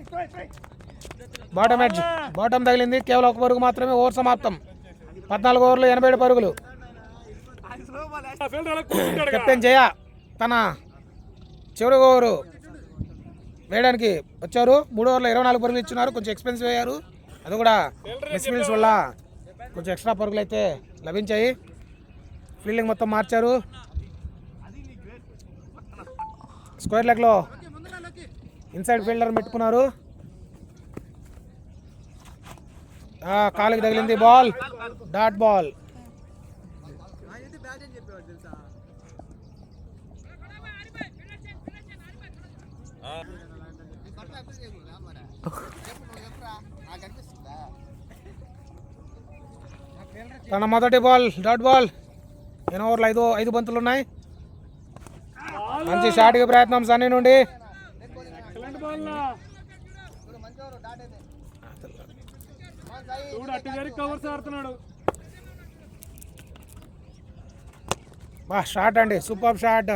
Bottom edge. బాటమ్ తగిలింది. కేవలం 1 పరుగు మాత్రమే. ఓవర్ సమాప్తం. 14 ఓవర్లు 87 పరుగులు. కెప్టెన్ జయ తన చివరి ఓవరు వేయడానికి వచ్చారు. 3 ఓవర్లో 24 పరుగులు ఇచ్చున్నారు. కొంచెం ఎక్స్పెన్సివ్ అయ్యారు. అది కూడా మిస్మిల్స్ వల్ల కొంచెం ఎక్స్ట్రా పరుగులు అయితే లభించాయి. ఫీల్డింగ్ మొత్తం మార్చారు. స్క్వేర్ లెగ్లో ఇన్సైడ్ ఫీల్డర్ పెట్టుకున్నారు. కాలుకి తగిలింది బాల్, డాట్ బాల్. తన మొదటి బాల్ డాట్ బాల్. ఎన్ని ఓవర్లు? ఐదు బంతులు ఉన్నాయి. మంచి షాట్కి ప్రయత్నం సన్నీ నుండి. బా షాట్ అండి, సూపర్ షాట్.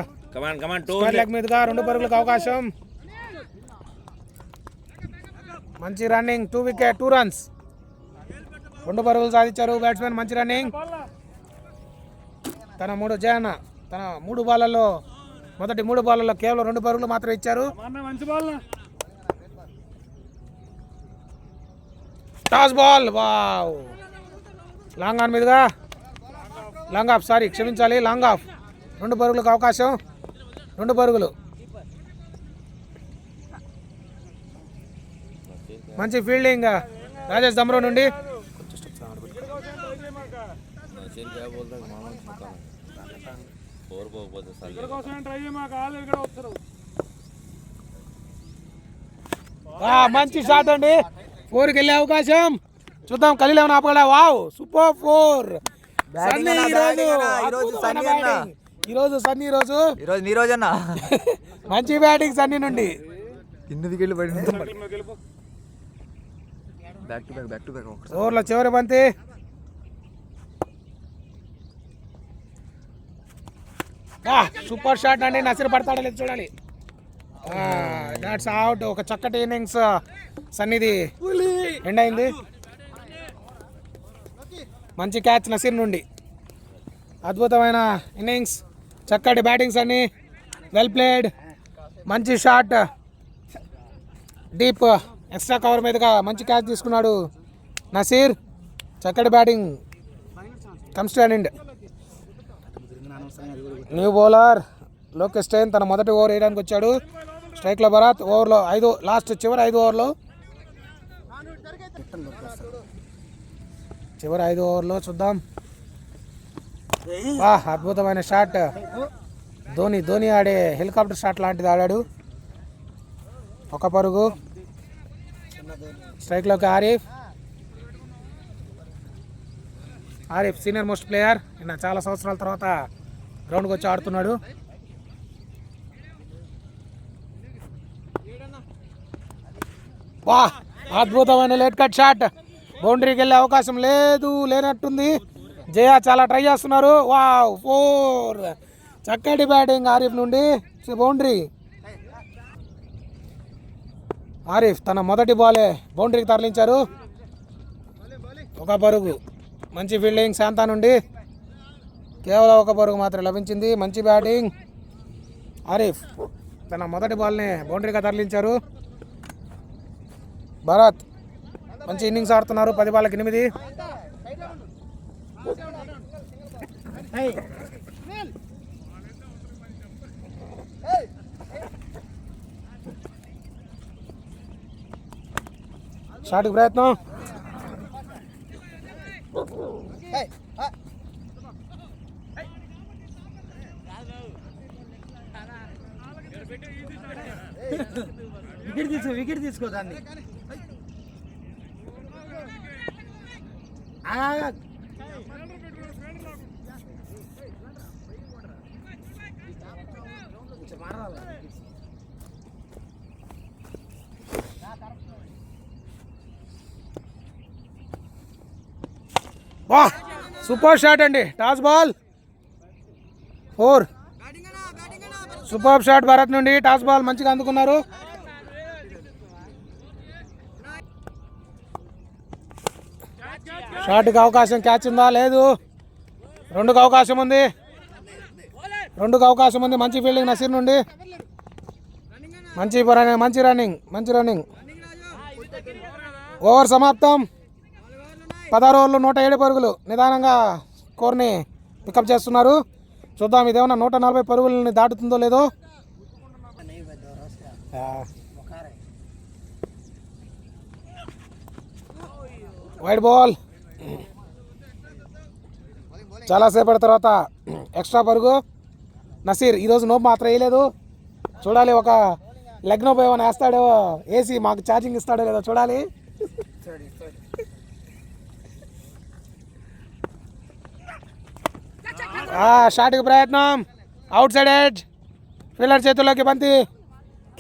స్క్వేర్ లెగ్ మీదుగా 2 పరుగులకు అవకాశం. మంచి రన్నింగ్, 2 వికెట్ 2 రన్స్. 2 పరుగులు సాధించారు బ్యాట్స్మెన్. మంచి రన్నింగ్. తన 3 బాళ్ళల్లో మొదటి 3 బాళ్ళల్లో కేవలం 2 పరుగులు మాత్రం ఇచ్చారు. Toss ball, wow. Long on మీదుగా లాంగ్ ఆఫ్, క్షమించాలి, లాంగ్ ఆఫ్. 2 పరుగులకు అవకాశం. 2 పరుగులు. మంచి ఫీల్డింగ్ రాజేష్ దమ్రో నుండి. మంచి షాట్ అండి, 4కి వెళ్ళే అవకాశం. చూద్దాం ఖలీల్ ఏమైనా ఆపగలడా. Wow, super 4. ఈరోజు సన్నీ రోజు. మంచి బ్యాటింగ్ సన్నీ నుండి. ఓవర్ల చివరి బంతి. సూపర్ షాట్ అండి, నసిర్ పడతాడా లేదు చూడాలి. That's out. ఒక చక్కటి ఇన్నింగ్స్ సన్నీది ఎండ్ అయింది. మంచి క్యాచ్ నసీర్ నుండి. అద్భుతమైన ఇన్నింగ్స్, చక్కటి బ్యాటింగ్స్ అన్ని. Well played. మంచి షాట్, డీప్ ఎక్స్ట్రా కవర్ మీదుగా మంచి క్యాచ్ తీసుకున్నాడు నసీర్. చక్కటి batting. Comes to an end. New bowler Lokesh stain తన మొదటి ఓవర్ వేయడానికి వచ్చాడు. స్ట్రైక్లో భరత్. ఓవర్లో చివరి 5 ఓవర్లో చూద్దాం. అద్భుతమైన షాట్. ధోని ఆడే హెలికాప్టర్ షాట్ లాంటిది ఆడాడు. 1 పరుగు. స్ట్రైక్లోకి ఆరిఫ్ సీనియర్ మోస్ట్ ప్లేయర్. నిన్న చాలా సంవత్సరాల తర్వాత గ్రౌండ్కి వచ్చి ఆడుతున్నాడు. అద్భుతమైన లేట్ కట్ షాట్. బౌండరీకి వెళ్ళే అవకాశం లేనట్టుంది. జయ చాలా ట్రై చేస్తున్నారు. వావ్, 4. చక్కటి బ్యాటింగ్ ఆరిఫ్ నుండి. బౌండరీ. ఆరిఫ్ తన మొదటి బాలే బౌండరీకి తరలించారు. 1 పరుగు. మంచి ఫీల్డింగ్ శాంతా నుండి. కేవలం 1 పరుగు మాత్రం లభించింది. మంచి బ్యాటింగ్. ఆరిఫ్ తన మొదటి బాల్ని బౌండరీగా తరలించారు. భరత్ మంచి ఇన్నింగ్స్ ఆడుతున్నారు. 10 బాళ్ళకి 8. షాట్కి ప్రయత్నం. వికెట్ తీసుకో దాన్ని. సూపర్ షాట్ అండి. Toss ball 4. Super shot Bharat నుండి. టాస్ బాల్ మంచిగా అందుకున్నారు. షాట్కి అవకాశం. క్యాచ్ ఉందా? లేదు. 2కు అవకాశం ఉంది. మంచి ఫీల్డింగ్ నసీర్ నుండి. మంచి రన్నింగ్. ఓవర్ సమాప్తం. 16 ఓవర్లు 107 పరుగులు. నిదానంగా స్కోర్ని పికప్ చేస్తున్నారు. చూద్దాం ఇదేమన్నా 140 పరుగులని దాటుతుందో లేదో. Wide ball. చాలాసేపటి తర్వాత ఎక్స్ట్రా పరుగు. నసీర్ ఈరోజు నోపు మాత్రం వేయలేదు. చూడాలి ఒక లెగ్ నోపు ఏమైనా వేస్తాడో, వేసి మాకు ఛార్జింగ్ ఇస్తాడో లేదో చూడాలి. షాట్కి ప్రయత్నం, అవుట్ సైడ్ ఎడ్జ్, ఫీల్డర్ చేతుల్లోకి బంతి,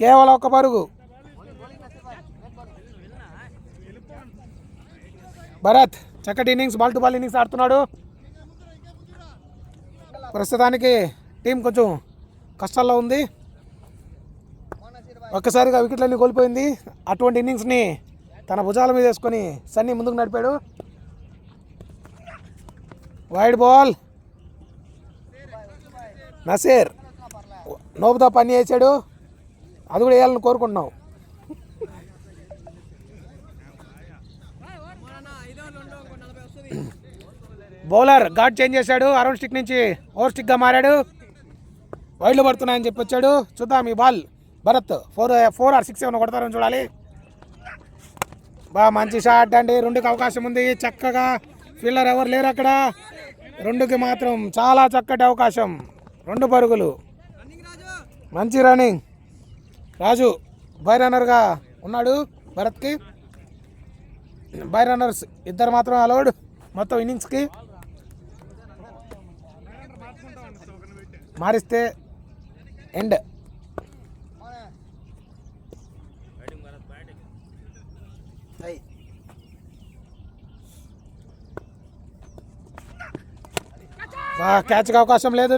కేవలం ఒక్క పరుగు. భరత్ చక్కటి innings, ball to ball innings ఆడుతున్నాడు. ప్రస్తుతానికి టీం కొంచెం కష్టాల్లో ఉంది. ఒక్కసారిగా వికెట్లన్నీ కోల్పోయింది. అటువంటి ఇన్నింగ్స్ని తన భుజాల మీద వేసుకొని సన్నీ ముందుకు నడిపాడు. Wide ball. నసీర్ నోపుతో పని చేశాడు, అది కూడా వేయాలని కోరుకుంటున్నాం. బౌలర్ ఘాట్ చేంజ్ చేశాడు, అరౌండ్ స్టిక్ నుంచి ఓవర్ స్టిక్గా మారాడు. వైడ్లు పడుతున్నాయని చెప్పి వచ్చాడు. చూద్దాం ఈ బాల్ భరత్ 4 or 6 ఏమైనా కొడతారని చూడాలి. మంచి షాట్ అండి. 2కి అవకాశం ఉంది. చక్కగా ఫీల్డర్ ఎవరు లేరు అక్కడ. 2కి మాత్రం చాలా చక్కటి అవకాశం. 2 పరుగులు, మంచి రన్నింగ్. రాజు బై రన్నర్గా ఉన్నాడు. భరత్కి బై రన్నర్స్ 2 మాత్రం అలౌడ్ మొత్తం ఇన్నింగ్స్కి. మారిస్తే ఎండ్. క్యాచ్కి అవకాశం లేదు.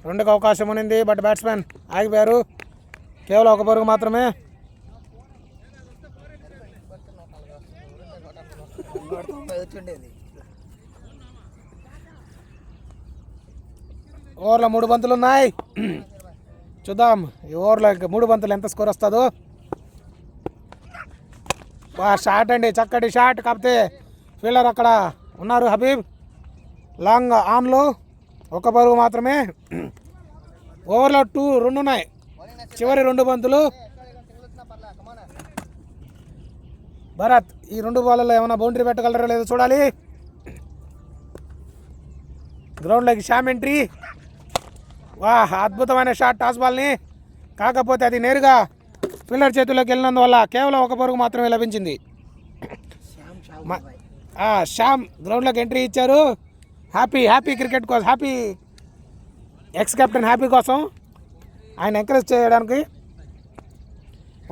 2కి అవకాశం ఉన్నింది, బట్ బ్యాట్స్మెన్ ఆగిపోయారు. కేవలం 1 పరుగు మాత్రమే. ఓవర్లో 3 బంతులు ఉన్నాయి. చూద్దాం ఈ ఓవర్లో 3 బంతులు ఎంత స్కోర్ వస్తుందో. షాట్ అండి, చక్కటి షాట్. కాకపోతే ఫీల్డర్ అక్కడ ఉన్నారు హబీబ్. లాంగ్ ఆన్లో 1 పరుగు మాత్రమే. ఓవర్లో 2 ఉన్నాయి. చివరి 2 బంతులు. భరత్ ఈ 2 బాళ్ళలో ఏమైనా బౌండరీ పెట్టగలరో లేదో చూడాలి. గ్రౌండ్లోకి శ్యామ్ ఎంట్రీ. అద్భుతమైన షాట్ టాస్ బాల్ని. కాకపోతే అది నేరుగా ఫీల్డర్ చేతుల్లోకి వెళ్ళినందువల్ల కేవలం 1 పరుగు మాత్రమే లభించింది. శ్యామ్ గ్రౌండ్లోకి ఎంట్రీ ఇచ్చారు. హ్యాపీ క్రికెట్ కోసం, హ్యాపీ ఎక్స్ కెప్టెన్ హ్యాపీ కోసం ఆయన ఎంకరేజ్ చేయడానికి.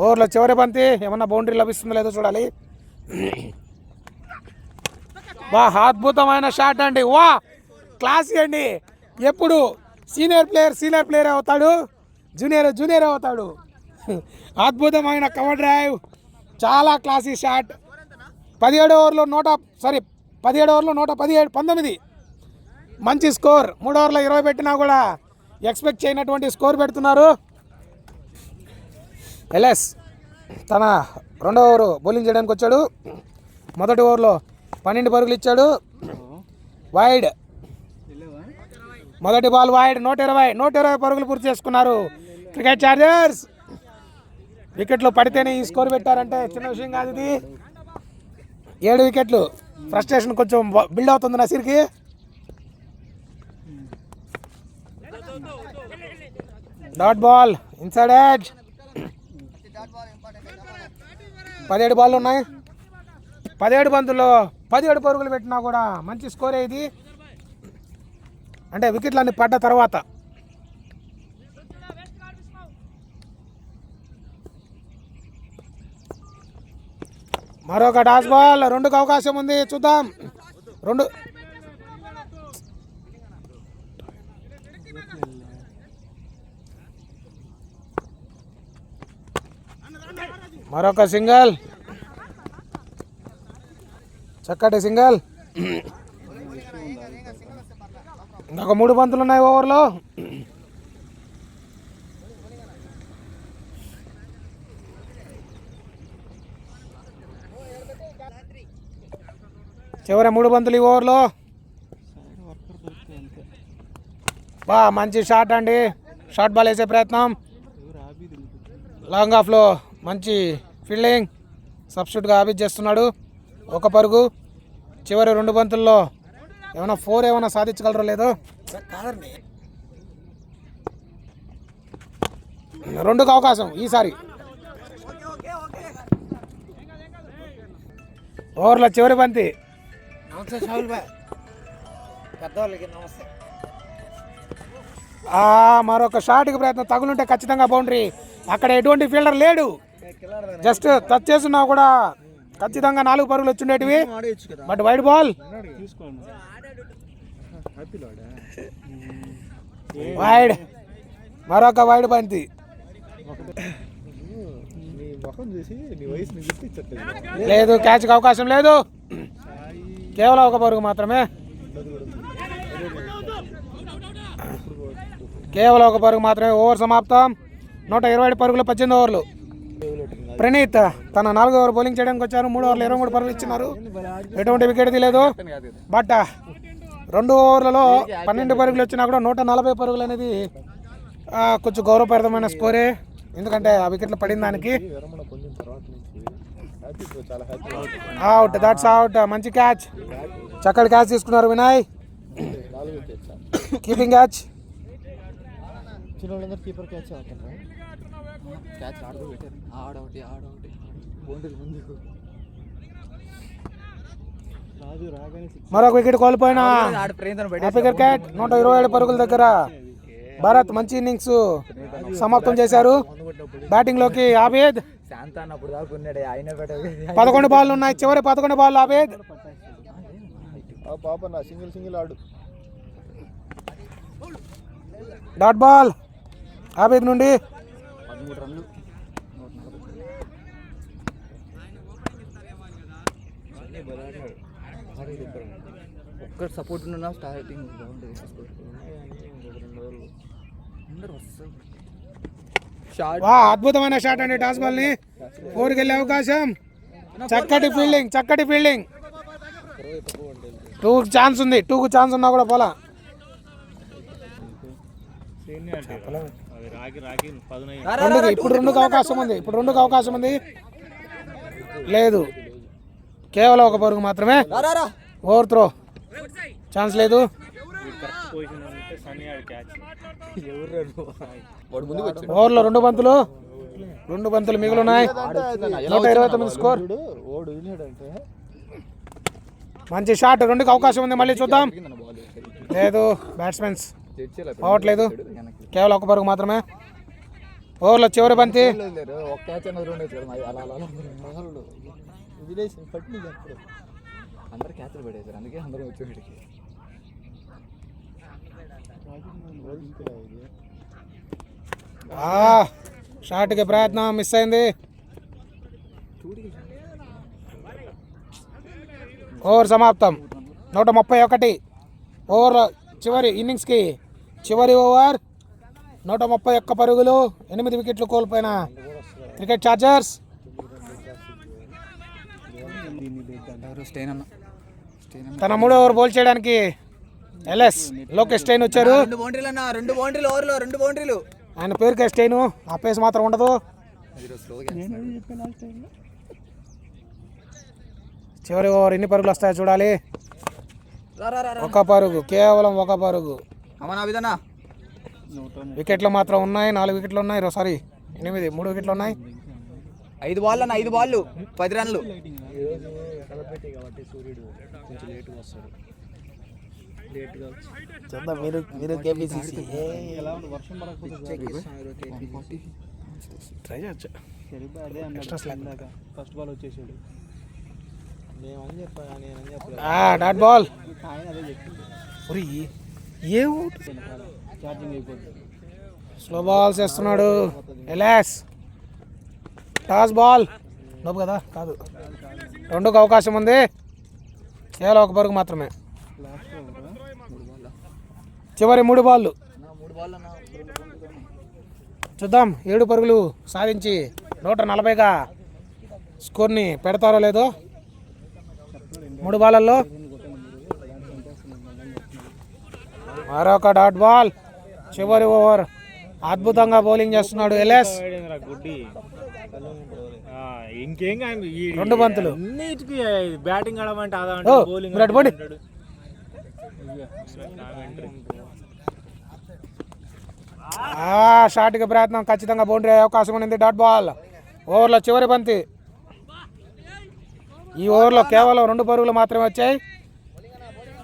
ఓవర్లో చివరి బంతి ఏమన్నా బౌండరీ లభిస్తుందో లేదో చూడాలి. అద్భుతమైన షాట్ అండి. క్లాసీ అండి. ఎప్పుడు సీనియర్ ప్లేయర్ అవుతాడు, జూనియర్ అవుతాడు. అద్భుతమైన కవర్ డ్రైవ్, చాలా క్లాసీ షాట్. 17 ఓవర్లో 119. మంచి స్కోర్. 3 ఓవర్లో 20 పెట్టినా కూడా ఎక్స్పెక్ట్ చేయనటువంటి స్కోర్ పెడుతున్నారు. ఎల్ఎస్ తన 2వ ఓవరు బౌలింగ్ చేయడానికి వచ్చాడు. మొదటి ఓవర్లో 12 పరుగులు ఇచ్చాడు. వైడ్. మొదటి బాల్ వైడ్. 120 పరుగులు పూర్తి చేసుకున్నారు క్రికెట్ ఛార్జర్స్. వికెట్లు పడితేనే ఈ స్కోర్ పెట్టారంటే చిన్న విషయం కాదు ఇది. 7 వికెట్లు. ఫ్రస్ట్రేషన్ కొంచెం బిల్డ్ అవుతుంది నసీర్కి. Dot ball inside edge. 17 ball ఉన్నాయి. 17 బంతుల్లో 17 పరుగులు పెట్టినా కూడా మంచి స్కోరే ఇది. అంటే వికెట్లన్నీ పడ్డ తర్వాత. మరొక డాస్ బాల్. 2కి అవకాశం ఉంది. చూద్దాం. 2 మరొక సింగల్. చక్కటి సింగల్. ఇంకొక 3 బంతులు ఉన్నాయి ఓవర్లో. చివరి 3 బంతులు ఈ ఓవర్లో. మంచి షాట్ అండి. షార్ట్ బాల్ వేసే ప్రయత్నం. లాంగ్ ఆఫ్లో మంచి ఫీల్డింగ్. సబ్స్టిట్యూట్గా ఆబిద్ చేస్తున్నాడు. ఒక పరుగు. చివరి 2 బంతుల్లో ఏమైనా 4 ఏమైనా సాధించగలరో లేదో. 2కు అవకాశం ఈసారి. ఓవర్ల చివరి బంతి. మరొక షాట్కి ప్రయత్నం. తగులుంటే ఖచ్చితంగా బౌండరీ. అక్కడ ఎటువంటి ఫీల్డర్ లేడు. జస్ట్ టచ్ చేస్తున్నా కూడా ఖచ్చితంగా 4 పరుగులు వచ్చిండేటివి. But wide ball. వైడ్. మరొక వైడ్ బంతి. లేదు, క్యాచ్కి అవకాశం లేదు. కేవలం 1 పరుగు మాత్రమే. కేవలం 1 పరుగు మాత్రమే. ఓవర్ సమాప్తం. 127 పరుగులు 18 ఓవర్లు. ప్రణీత్ తన 4వ ఓవర్ బౌలింగ్ చేయడానికి వచ్చారు. 3 ఓవర్లు 23 పరుగులు ఇచ్చినారు. ఎటువంటి వికెట్ తీయలేదు. బట్ 2 ఓవర్లలో 12 పరుగులు వచ్చినా కూడా 140 పరుగులు అనేది కొంచెం గౌరవప్రదమైన స్కోరే. ఎందుకంటే ఆ వికెట్లు పడిన దానికి. అవుట్. That's out. మంచి క్యాచ్. చక్కటి క్యాచ్ తీసుకున్నారు వినయ్. Keeping catch. మరొక వికెట్ కోల్పోయిన క్రికెట్. 127 పరుగుల దగ్గర భారత్ మంచి ఇన్నింగ్స్ సమాప్తం చేశారు. బ్యాటింగ్ లోకి ఆబిద్. 11 బాల్ ఉన్నాయి. చివరి 11 ball Abid. Dot ball Abid నుండి. ఒక్కటి సపోర్ట్ ఉన్నా స్టార్టింగ్ అద్భుతమైన షాట్ అండి. టాస్ బాల్ ని 4కి వెళ్ళే అవకాశం. చక్కటి ఫీల్డింగ్. 2కు ఛాన్స్ ఉంది. 2కు ఛాన్స్ ఉన్నా కూడా పోలా. ఇప్పుడు 2కు అవకాశం ఉంది. లేదు, కేవలం 1 పరుగు మాత్రమే. Over throw. ఛాన్స్ లేదు. ఓవర్లో 2 బంతులు మిగిలినాయి. 129 స్కోర్. మంచి షాట్. 2కు అవకాశం ఉంది. మళ్ళీ చూద్దాం. లేదు, బ్యాట్స్మెన్స్ అవ్వట్లేదు. కేవలం 1 పరుగు మాత్రమే. ఓవర్లో చివరి బంతి. అందరు క్యాచ్లు పడేశారు. అందుకే అందరూ వచ్చేటికి. షాట్కి ప్రయత్నం మిస్ అయింది. ఓవర్ సమాప్తం. 131. ఓవర్లో చివరి ఇన్నింగ్స్కి చివరి ఓవర్. 131 పరుగులు. 8 వికెట్లు కోల్పోయిన క్రికెట్ ఛార్జర్స్. తన 3వ ఓవర్ బౌల్ చేయడానికి ఎల్ఎస్ లోకేష్ స్టెయిన్ వచ్చారు. 2 బౌండరీలు. ఆయన పేరుకే స్టెయిన్. ఆ పేస్ మాత్రం ఉండదు. చివరి ఓవర్ ఎన్ని పరుగులు వస్తాయో చూడాలి. 1 పరుగు. కేవలం 1 పరుగు. వికెట్లు మాత్రం ఉన్నాయి. 4 వికెట్లు ఉన్నాయి. 3 వికెట్లు ఉన్నాయి. 5 బాల్ 10 రన్లు. మీరు కేపీసీసీ ట్రై చేయొచ్చు. ఫస్ట్ బాల్ వచ్చేసాడు. Dot ball. స్లో బాల్స్ వేస్తున్నాడు ఎలాస్. Toss ball. నోపు కదా, కాదు. 2కు అవకాశం ఉంది. కేవలం 1 పరుగు మాత్రమే. చివరి 3 బాళ్ళు. చూద్దాం 7 పరుగులు సాధించి 140గా స్కోర్ని పెడతారో లేదో. 3 బాళ్ళల్లో మరొక డాట్ బాల్. చివరి ఓవర్ అద్భుతంగా బౌలింగ్ చేస్తున్నాడు ఎల్ఎస్. గుడ్డి ఇంకేం కానీ రెండు బంతులు అన్నిటికీ బ్యాటింగ్ ఆడమంటే ఓ, అదా బౌలింగ్ విరాట్ కోహ్లీ. షాట్కి ప్రయత్నం, ఖచ్చితంగా బౌండరీ అయ్యే అవకాశం ఉంది. Dot ball. ఓవర్లో చివరి బంతి. ఈ ఓవర్లో కేవలం 2 పరుగులు మాత్రమే వచ్చాయి.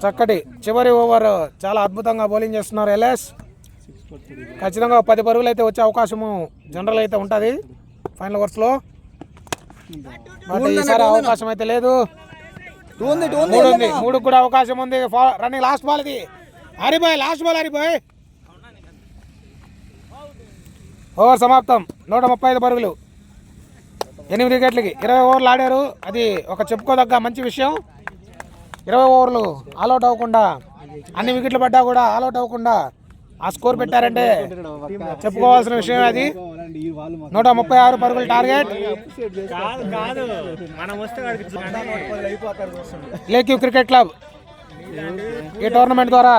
చక్కటి చివరి ఓవర్, చాలా అద్భుతంగా బౌలింగ్ చేస్తున్నారు ఎల్ఎస్. ఖచ్చితంగా 10 పరుగులు అయితే వచ్చే అవకాశము జనరల్ అయితే ఉంటుంది ఫైనల్ ఓవర్స్లో. బట్ ఈసారి అవకాశం అయితే లేదు. 3 ఉంది, 3 కూడా అవకాశం ఉంది. రన్నింగ్ లాస్ట్ బాల్ ఇది. హరిబాయ్ లాస్ట్ బాల్. హరిబాయ్ ఓవర్ సమాప్తం. 135 పరుగులు, 8 వికెట్లకి. 20 ఓవర్లు ఆడారు. అది ఒక చెప్పుకోదగ్గ మంచి విషయం. 20 ఓవర్లు ఆల్అౌట్ అవ్వకుండా, అన్ని వికెట్లు పడ్డా కూడా ఆల్అౌట్ అవ్వకుండా ఆ స్కోర్ పెట్టారంటే చెప్పుకోవాల్సిన విషయం అది. 136 పరుగులు టార్గెట్. లేక్యూ క్రికెట్ క్లబ్ ఈ టోర్నమెంట్ ద్వారా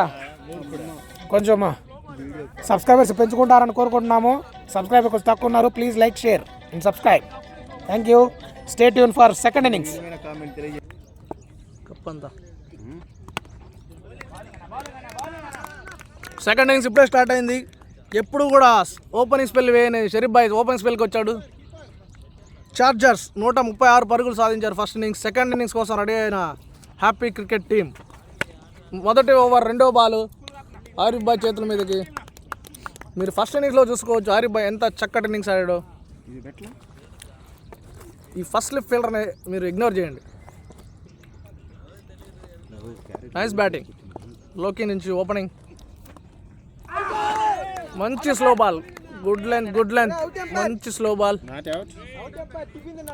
కొంచెం సబ్స్క్రైబర్స్ పెంచుకుంటారని కోరుకుంటున్నాము. సబ్స్క్రైబర్ కొంచెం తక్కువ ఉన్నారు. Please like, share and subscribe. Thank you. Stay tune for second innings. Second innings ఇప్పుడే స్టార్ట్ అయింది. ఎప్పుడు కూడా ఓపెనింగ్ స్పెల్ వేయని షరీఫ్ భాయ్ ఓపెనింగ్ స్పెల్కి వచ్చాడు. చార్జర్స్ 136 పరుగులు సాధించారు ఫస్ట్ ఇన్నింగ్స్. సెకండ్ ఇన్నింగ్స్ కోసం రెడీ అయిన హ్యాపీ క్రికెట్ టీం. మొదటి ఓవర్ 2వ బాల్ ఆరిఫ్ భాయ్ చేతుల మీదకి. మీరు ఫస్ట్ ఇన్నింగ్స్లో చూసుకోవచ్చు ఆరిఫ్ భాయ్ ఎంత చక్కటి ఇన్నింగ్స్ ఆడాడో. ఈ ఫస్ట్ లిఫ్ట్ ఫీల్డర్ని మీరు ఇగ్నోర్ చేయండి. Nice batting. లోకి నుంచి ఓపెనింగ్, మంచి స్లో బాల్, గుడ్ లెంత్, మంచి స్లో బాల్.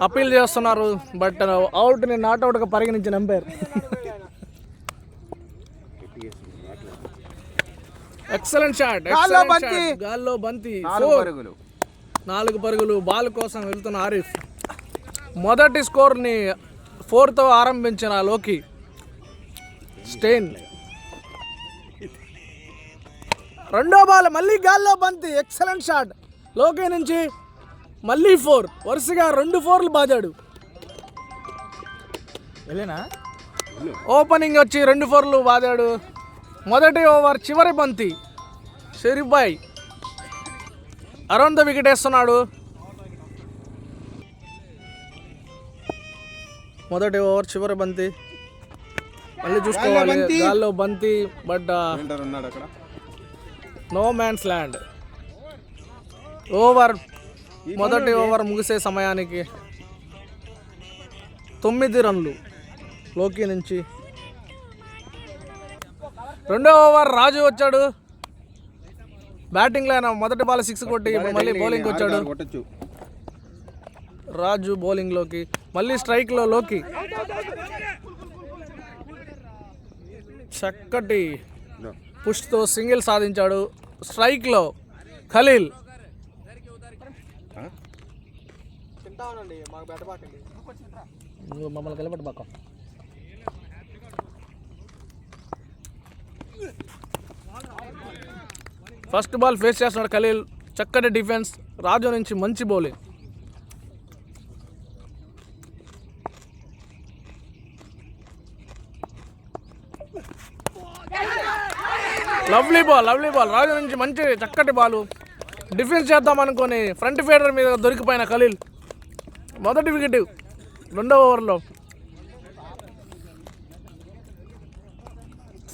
అపీల్ చేస్తున్నారు బట్ అవుట్ని నాట్అవుట్గా పరిగణించిన అంపైర్. Excellent shot. గాల్లో బంతి. 4 పరుగులు బాల్ కోసం వెళ్తున్న ఆరిఫ్. మొదటి స్కోర్ని 4తో ఆరంభించిన లోకి. స్టెయిన్. 2వ బాల్ మళ్ళీ గాల్లో బంతి. Excellent shot. లోకి నుంచి మళ్ళీ 4. వరుసగా 2 4లు బాదాడు. ఓపెనింగ్ వచ్చి 2 4లు బాదాడు. మొదటి ఓవర్ చివరి బంతి. షరీఫ్ భాయ్ అరౌండ్ ద వికెట్ వేస్తున్నాడు. మొదటి ఓవర్ చివరి బంతి. మళ్ళీ చూసుకోవాలి గాల్లో బంతి బట్ నో మ్యాన్స్ ల్యాండ్. మొదటి ఓవర్ ముగిసే సమయానికి 9 రన్లు లోకి నుంచి. 2వ ఓవర్ రాజు వచ్చాడు బ్యాటింగ్లో. ఆయన మొదటి బాల్ 6 కొట్టి మళ్ళీ బౌలింగ్ వచ్చాడు. రాజు బౌలింగ్లోకి, మళ్ళీ స్ట్రైక్లో లోకి. చక్కటి పుష్తో సింగిల్ సాధించాడు. స్ట్రైక్లో ఖలీల్. మమ్మల్ని కలపట్టు బాక. ఫస్ట్ బాల్ ఫేస్ చేస్తున్నాడు ఖలీల్. చక్కటి డిఫెన్స్. రాజు నుంచి మంచి బౌలింగ్. లవ్లీ బాల్ రాజు నుంచి మంచి చక్కటి బాలు. డిఫెన్స్ చేద్దాం అనుకొని ఫ్రంట్ ఫీడర్ మీద దొరికిపోయిన ఖలీల్. మొదటి వికెట్ 2వ ఓవర్లో.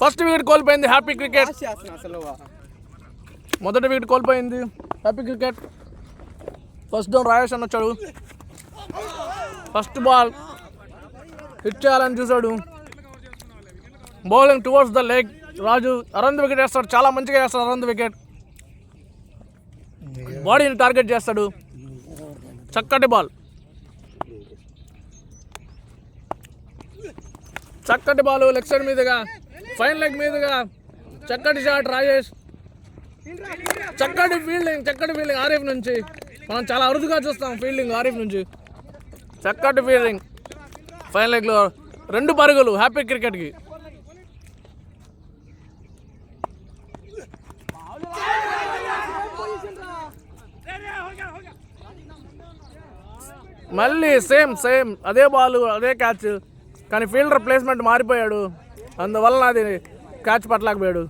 ఫస్ట్ వికెట్ కోల్పోయింది హ్యాపీ క్రికెట్. మొదటి వికెట్ కోల్పోయింది happy cricket. First down Rajesh అని వచ్చాడు. ఫస్ట్ బాల్ హిట్ చేయాలని చూశాడు. Bowling towards the leg. Raju around wicket వేస్తాడు. చాలా మంచిగా వేస్తాడు అరౌండ్ వికెట్. బాడీని టార్గెట్ చేస్తాడు. చక్కటి బాల్. చక్కటి బాల్ లెగ్ సైడ్ మీదుగా, ఫైన్ లెగ్ మీదుగా. చక్కటి షాట్ రాజేష్. చక్కటి ఫీల్డింగ్ ఆరిఫ్ నుంచి. మనం చాలా అరుదుగా చూస్తాం ఫీల్డింగ్ ఆరిఫ్ నుంచి. చక్కటి ఫీల్డింగ్. ఫైన్ లెగ్లో 2 పరుగులు హ్యాపీ క్రికెట్కి. మళ్ళీ సేమ్ అదే బాల్ అదే క్యాచ్, కానీ ఫీల్డర్ ప్లేస్మెంట్ మారిపోయాడు, అందువలన అది క్యాచ్ పట్టలేకపోయాడు.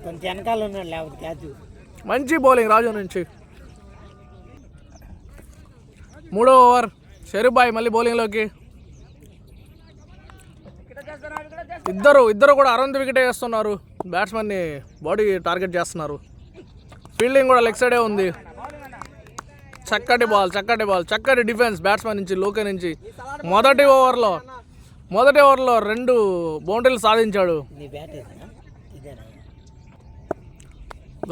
కొంచెం వెనకాల ఉన్నాడు లేకపోతే క్యాచ్. మంచి బౌలింగ్ రాజు నుంచి. 3వ ఓవర్ షరీఫ్ బాయ్ మళ్ళీ బౌలింగ్లోకి. ఇద్దరు కూడా అరవింద్ వికెట్ వేస్తున్నారు, బ్యాట్స్మెన్ని బాడీ టార్గెట్ చేస్తున్నారు. ఫీల్డింగ్ కూడా లెగ్ సైడే ఉంది. చక్కటి బాల్ చక్కటి డిఫెన్స్ బ్యాట్స్మెన్ నుంచి, లోకే నుంచి. మొదటి ఓవర్లో 2 బౌండరీలు సాధించాడు.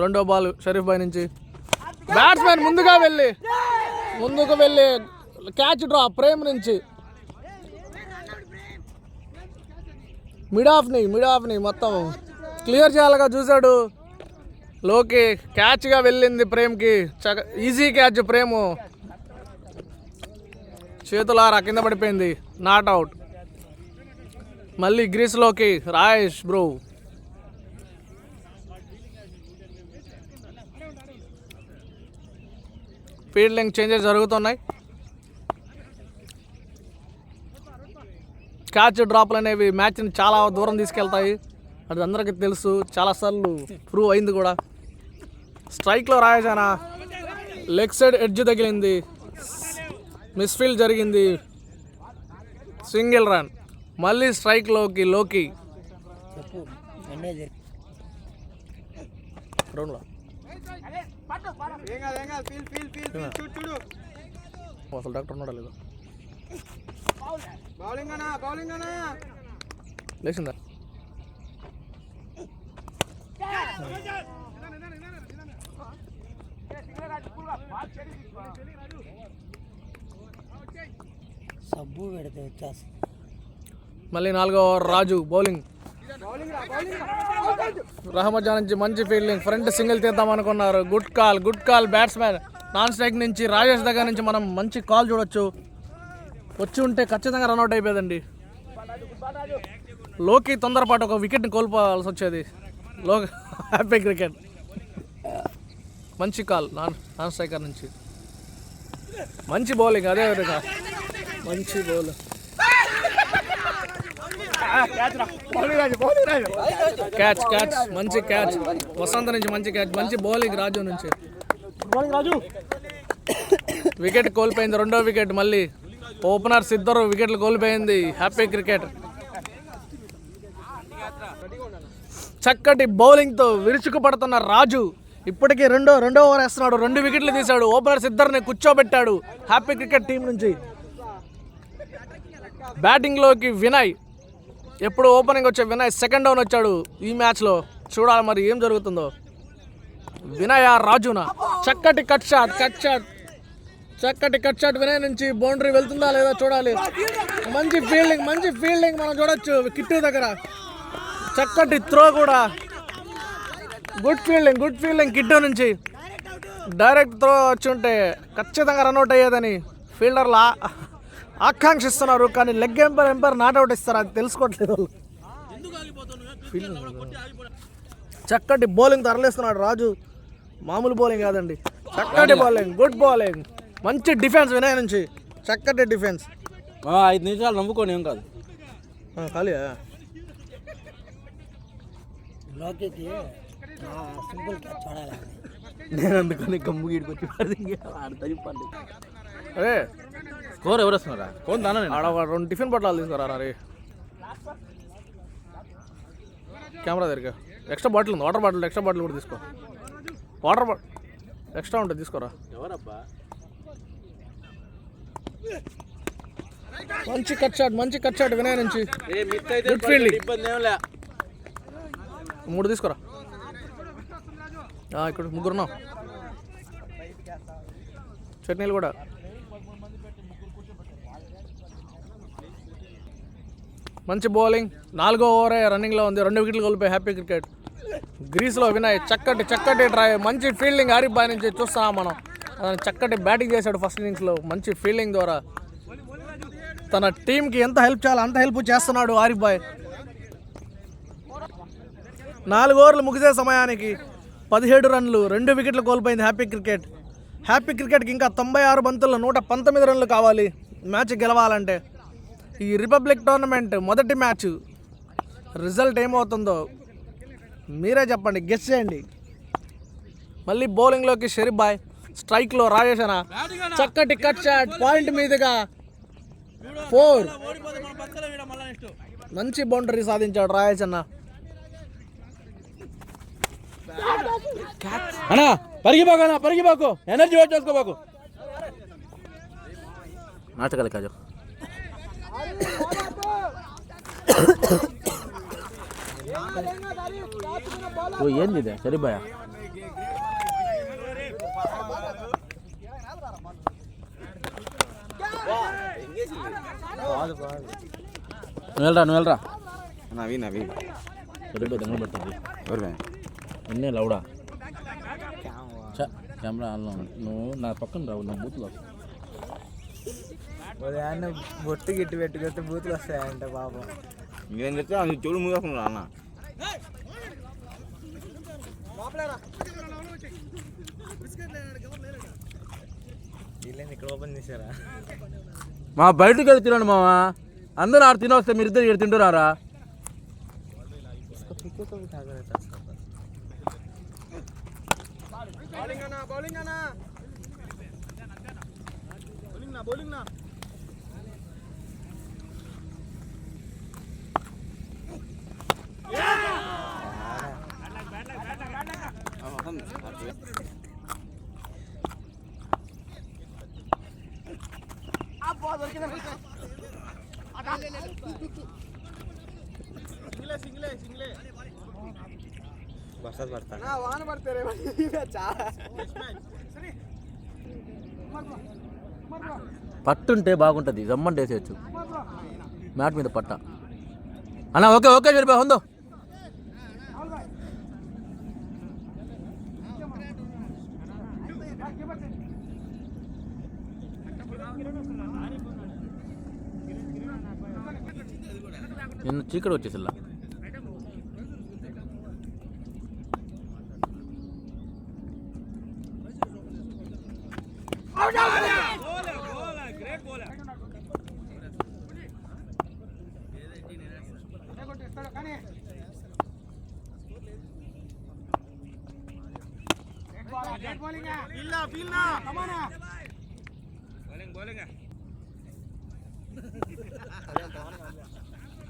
రెండో బాల్ షరీఫ్ బాయ్ నుంచి. బ్యాట్స్మెన్ ముందుకు వెళ్ళి క్యాచ్ డ్రా ప్రేమ్ నుంచి. మిడ్ ఆఫ్ని మొత్తం క్లియర్ చేయాలిగా చూశాడు లోకి. క్యాచ్గా వెళ్ళింది ప్రేమ్కి, ఈజీ క్యాచ్. ప్రేము చేతులారా కింద పడిపోయింది, నాట్ అవుట్. మళ్ళీ గ్రీస్లోకి రాయేష్ బ్రో. ఫీల్డింగ్ చేంజెస్ జరుగుతున్నాయి. క్యాచ్ డ్రాప్లు అనేవి మ్యాచ్ని చాలా దూరం తీసుకెళ్తాయి, అది అందరికీ తెలుసు, చాలాసార్లు ప్రూవ్ అయింది కూడా. స్ట్రైక్లో రాయేశానా, లెగ్ సైడ్ ఎడ్జ్ తగిలింది, మిస్ఫీల్డ్ జరిగింది, సింగిల్ రన్. మళ్ళీ స్ట్రైక్లోకి లోకి. గ్రౌండ్లో అసలు డాక్టర్ ఉన్నాడా లేదా? లేచిందా? సబ్బు పెడితే వచ్చేస్తా. మళ్ళీ 4వ ఓవర్ రాజు బౌలింగ్. రహమజా నుంచి మంచి ఫీల్డింగ్, ఫ్రంట్ సింగిల్ తీద్దాం అనుకున్నారు. Good call batsmen. Non strike నుంచి రాజేష్ దగ్గర నుంచి మనం మంచి కాల్ చూడొచ్చు. వచ్చి ఉంటే ఖచ్చితంగా రన్అట్ అయిపోయేదండి. లోకి తొందరపాటు ఒక వికెట్ని కోల్పోవాల్సి వచ్చేది. Happy cricket. మంచి కాల్ నాన్ స్ట్రైకర్ నుంచి. మంచి బౌలింగ్, అదే విధంగా మంచి బౌల్. క్యాచ్ మంచి క్యాచ్ వసంత నుంచి, మంచి క్యాచ్, మంచి బౌలింగ్ రాజు నుంచి. వికెట్ కోల్పోయింది, 2వ వికెట్. మళ్ళీ ఓపెనర్స్ 2 వికెట్లు కోల్పోయింది. Happy cricket. చక్కటి బౌలింగ్తో విరుచుకుపడుతున్న రాజు ఇప్పటికీ రెండో ఓవర్ వేస్తున్నాడు. 2 వికెట్లు తీశాడు. ఓపెనర్స్ 2 కూర్చోబెట్టాడు హ్యాపీ క్రికెట్ టీం నుంచి. బ్యాటింగ్లోకి వినయ్. ఎప్పుడు ఓపెనింగ్ వచ్చే వినయ్ సెకండ్ డౌన్ వచ్చాడు ఈ మ్యాచ్లో. చూడాలి మరి ఏం జరుగుతుందో. వినయ్ రాజునా. చక్కటి కట్ షాట్ వినయ్ నుంచి. బౌండరీ వెళ్తుందా లేదా చూడాలి. మంచి ఫీల్డింగ్ మనం చూడొచ్చు కిట్టు దగ్గర. చక్కటి త్రో కూడా. గుడ్ ఫీల్డింగ్ కిట్టు నుంచి. డైరెక్ట్ త్రో వచ్చి ఉంటే ఖచ్చితంగా రన్అట్ అయ్యేదని ఫీల్డర్లు ఆకాంక్షిస్తున్నారు, కానీ లెగ్ ఎంపైర్ నాట్అవుట్ ఇస్తారు, అది తెలుసుకోవట్లేదు వాళ్ళు. చక్కటి బౌలింగ్ తరలిస్తున్నాడు రాజు. మామూలు బౌలింగ్ కాదండి, చక్కటి బౌలింగ్, గుడ్ బౌలింగ్. మంచి డిఫెన్స్ వినయ్ నుంచి. చక్కటి డిఫెన్స్. 5 నిమిషాలు నమ్ముకొని ఏం కాదు. ఖాళీ లోకేకి సింపుల్ క్యాచ్ చూడాలి. నేను అందుకని గమ్ము గీడుకొచ్చి ఆడతాను. అదే స్కోర్ ఎవరు వస్తున్నారా? ఫోన్ దానా ఆడ 2 టిఫిన్ పొట్లాలు తీసుకురా రే. కెమెరా దగ్గర ఎక్స్ట్రా బాటిల్ ఉంది, వాటర్ బాటిల్, ఎక్స్ట్రా బాటిల్ కూడా తీసుకో. వాటర్ బాటిల్ ఎక్స్ట్రా ఉంటుంది తీసుకోరా. ఎవరబ్బా? మంచి కట్ షాట్ వినయ్ నుంచి. Good fielding. 3 తీసుకోరా. ఇక్కడ 3 ఉన్నాం. చట్నీలు కూడా. మంచి బౌలింగ్. 4వ ఓవరే రన్నింగ్లో ఉంది. 2 వికెట్లు కోల్పోయి హ్యాపీ క్రికెట్. గ్రీస్లో వినయ్ చక్కటి ట్రై. మంచి ఫీల్డింగ్ ఆరిఫ్ బాయ్ నుంచి చూస్తున్నాం మనం. చక్కటి బ్యాటింగ్ చేశాడు ఫస్ట్ ఇన్నింగ్స్లో. మంచి ఫీల్డింగ్ ద్వారా తన టీంకి ఎంత హెల్ప్ చేయాలో అంత హెల్ప్ చేస్తున్నాడు ఆరిఫ్ బాయ్. 4 ఓవర్లు ముగిసే సమయానికి 17 రన్లు, 2 వికెట్లు కోల్పోయింది హ్యాపీ క్రికెట్కి ఇంకా 96 బంతుల్లో 119 రన్లు కావాలి. మ్యాచ్ గెలవాలంటే. ఈ రిపబ్లిక్ టోర్నమెంట్ మొదటి మ్యాచ్ రిజల్ట్ ఏమవుతుందో మీరే చెప్పండి, గెస్ చేయండి. మళ్ళీ బౌలింగ్లోకి షరీఫ్ బాయ్, స్ట్రైక్లో రాజేష్ అన్న చక్కటి కట్ షాట్ పాయింట్ మీదుగా 4. మంచి బౌండరీ సాధించాడు రాజేష్ అన్న. అన్నా పరిగిపోకు ఎనర్జీ వేట్ చేసుకోబాకు. నాటకాలి కాజు ఏంది ఇదే సరిబాయా? నువ్వు వెళ్ళరా నవీ సరిపోయి దంగలు పెడుతుంది. ఎవరు నిన్నే లౌడా కెమెరా ఆన్లో ఉంది. నువ్వు నా పక్కన రావు, నా బూత్లో బొట్టు గిట్టు పెట్టుకొస్తే బూతులు వస్తాయంట పాపం. నేను చెప్తే అది చెవులు మూసుకున్నా అన్న. వీళ్ళని ఇక్కడ ఓపెన్ చేశారా? మా బయటకు వెళ్ళి తినండి మామ, అందరూ ఆడ తినొస్తే మీరు ఇద్దరు ఇక్కడ తింటున్నారా? పట్టుంటే బాగుంటుంది, జమ్మంటే వేసేయచ్చు మ్యాట్ మీద పట్ట. అన్న ఓకే సరిపోయి ఉందో. నిన్న చీకటి వచ్చేసిల్లా.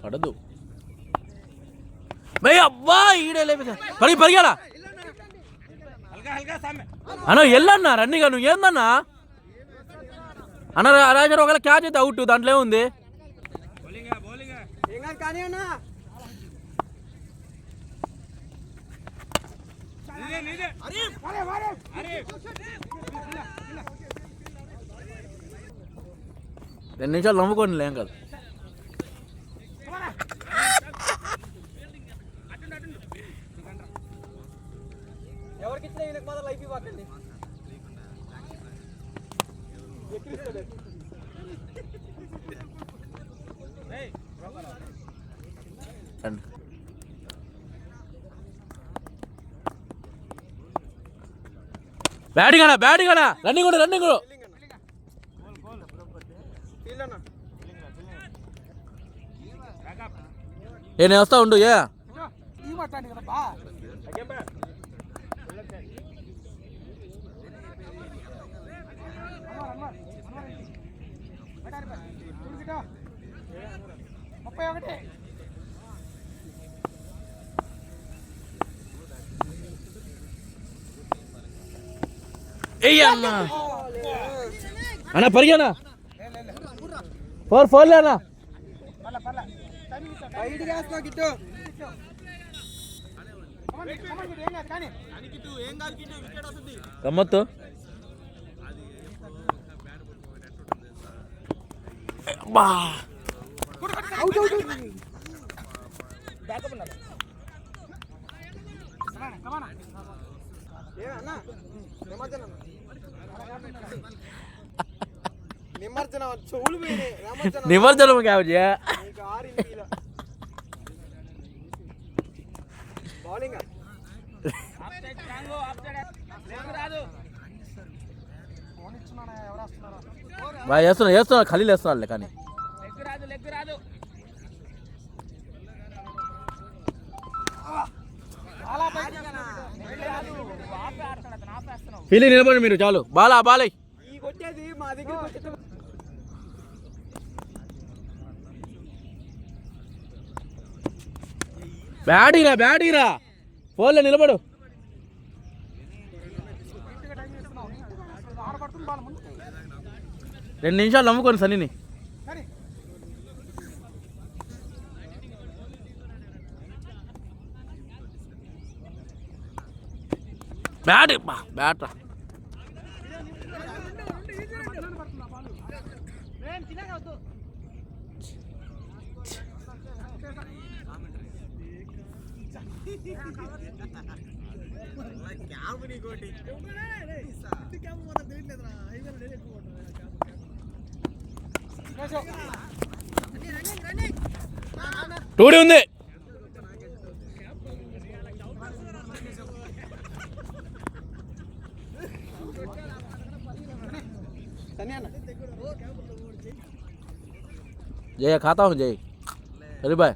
పడదు భయ్, అబ్బా ఈడే పరిగాలా అన్న ఎల్లన్నా రన్నిగా నువ్వు ఏందన్నా అన్న రాజారు ఒకవేళ క్యాచ్ అయితే అవుట్, దాంట్లో ఏముంది? రెండు నిమిషాలు నమ్ముకోండి, ఏం కాదు. బ్యాటింగ్ అన్నా రన్నింగ్ నేను వస్తా ఉండు. ఏ అన్న పరిగానా 4 లేనా గమ్మత్తు. నిమజ్జనం కావచ్చు. బాగా వేస్తున్నా ఖలీలు వేస్తున్నాడులే కానీ ఫీలింగ్ నిలబడి మీరు చాలు బాలయ్య బ్యాడీరా ఫోన్లో నిలబడు. 2 నిమిషాలు నమ్ముకోండి సన్నీని. బ్యాట్ రా. టూడి ఉంది. जय खाता हूँ जय अरे भाई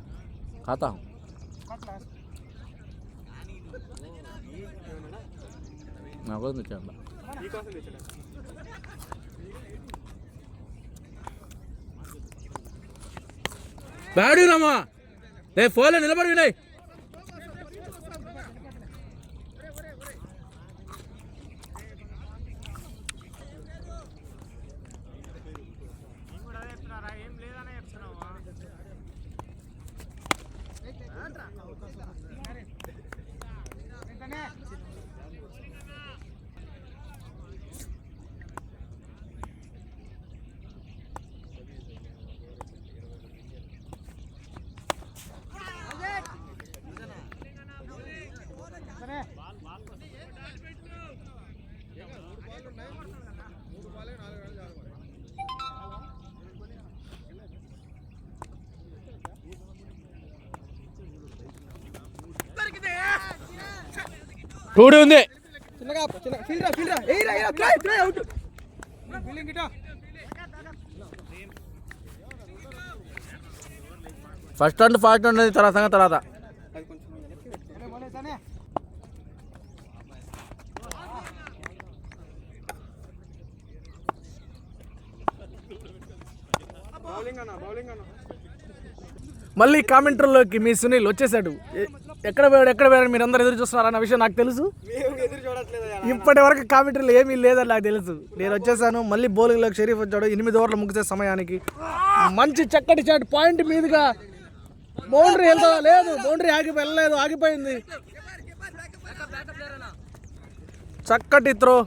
खाता हूँ बैडी रामा ले फोन निलबడి వినయ్ టూడి ఉంది. ఫస్ట్ రౌండ్ ఫాస్ట్ రౌండ్ తర్వాత మళ్ళీ కామెంటర్లోకి మీ సునీల్ వచ్చేసాడు. ఎక్కడ పోయాడు మీరు అందరు ఎదురు చూస్తున్నారన్న విషయం నాకు తెలుసు. ఇప్పటి వరకు కామెంటరీలు ఏమీ లేదని నాకు తెలుసు. నేను వచ్చేసాను. మళ్ళీ బౌలింగ్లోకి షరీఫ్ వచ్చాడు. 8 ఓవర్లు ముగిసే సమయానికి మంచి చక్కటి షాట్ పాయింట్ మీదుగా బౌండరీ వెళ్తా లేదు. బౌండరీ ఆగిపోయింది. చక్కటి త్రో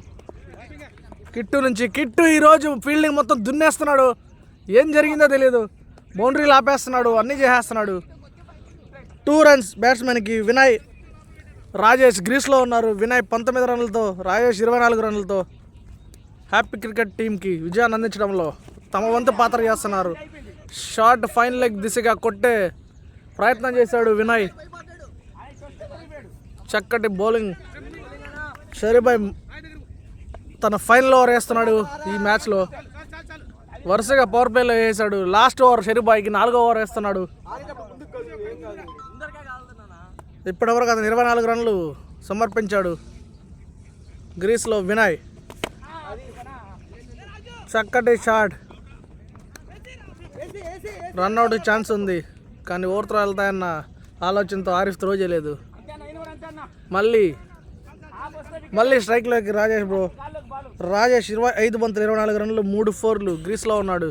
కిట్టు నుంచి. కిట్టు ఈరోజు ఫీల్డింగ్ మొత్తం దున్నేస్తున్నాడు. ఏం జరిగిందో తెలియదు. బౌండరీలు ఆపేస్తున్నాడు, అన్నీ చేసేస్తున్నాడు. 2 రన్స్ బ్యాట్స్మెన్కి. వినయ్ రాజేష్ గ్రీస్లో ఉన్నారు. వినయ్ 19 రన్లతో, రాజేష్ 24 రన్లతో హ్యాపీ క్రికెట్ టీంకి విజయాన్ని అందించడంలో తమ వంతు పాత్ర చేస్తున్నారు. షార్ట్ ఫైన్ లెగ్ దిశగా కొట్టే ప్రయత్నం చేశాడు వినయ్. చక్కటి బౌలింగ్. షరీఫ్ తన ఫైనల్ ఓవర్ వేస్తున్నాడు ఈ మ్యాచ్లో. వరుసగా పవర్ ప్లేలో వేసాడు. లాస్ట్ ఓవర్ షరీఫ్ 4వ ఓవర్ వేస్తున్నాడు. ఇప్పటివరకు అతను 24 రన్లు సమర్పించాడు. గ్రీస్లో వినయ్ చక్కటి షాట్. రన్అవుట్ ఛాన్స్ ఉంది కానీ ఓవర్ త్రో వెళ్తాయన్న ఆలోచనతో ఆరిఫ్ త్రో చేయలేదు. మళ్ళీ స్ట్రైక్లోకి రాజేష్ 25 బంతులు 24 రన్లు 3 ఫోర్లు. గ్రీస్లో ఉన్నాడు.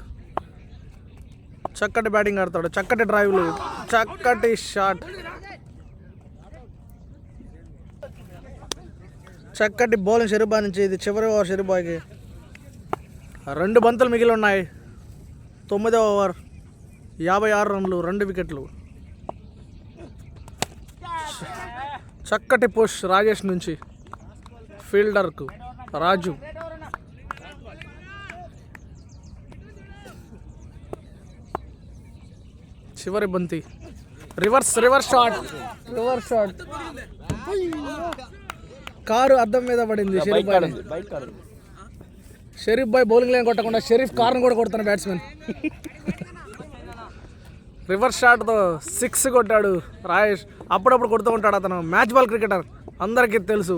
చక్కటి బ్యాటింగ్ ఆడతాడు. చక్కటి డ్రైవ్లు, చక్కటి షాట్, చక్కటి బౌలింగ్ షరీఫ్ నుంచి. ఇది చివరి ఓవర్ షరీఫ్ 2 బంతులు మిగిలి ఉన్నాయి. 9వ ఓవర్ 56 రన్లు 2 వికెట్లు. చక్కటి పుష్ రాజేష్ నుంచి ఫీల్డర్కు రాజు. చివరి బంతి రివర్స్ షాట్. కారు అద్దం మీద పడింది. షరీఫ్ బాయ్ బౌలింగ్ లైన్ కొట్టకుండా షరీఫ్ కార్ను కూడా కొడుతున్న బ్యాట్స్మెన్. రివర్స్ షాట్తో 6 కొట్టాడు రాయేష్. అప్పుడప్పుడు కొడుతూ ఉంటాడు అతను. మ్యాచ్ బాల్ క్రికెటర్ అందరికీ తెలుసు.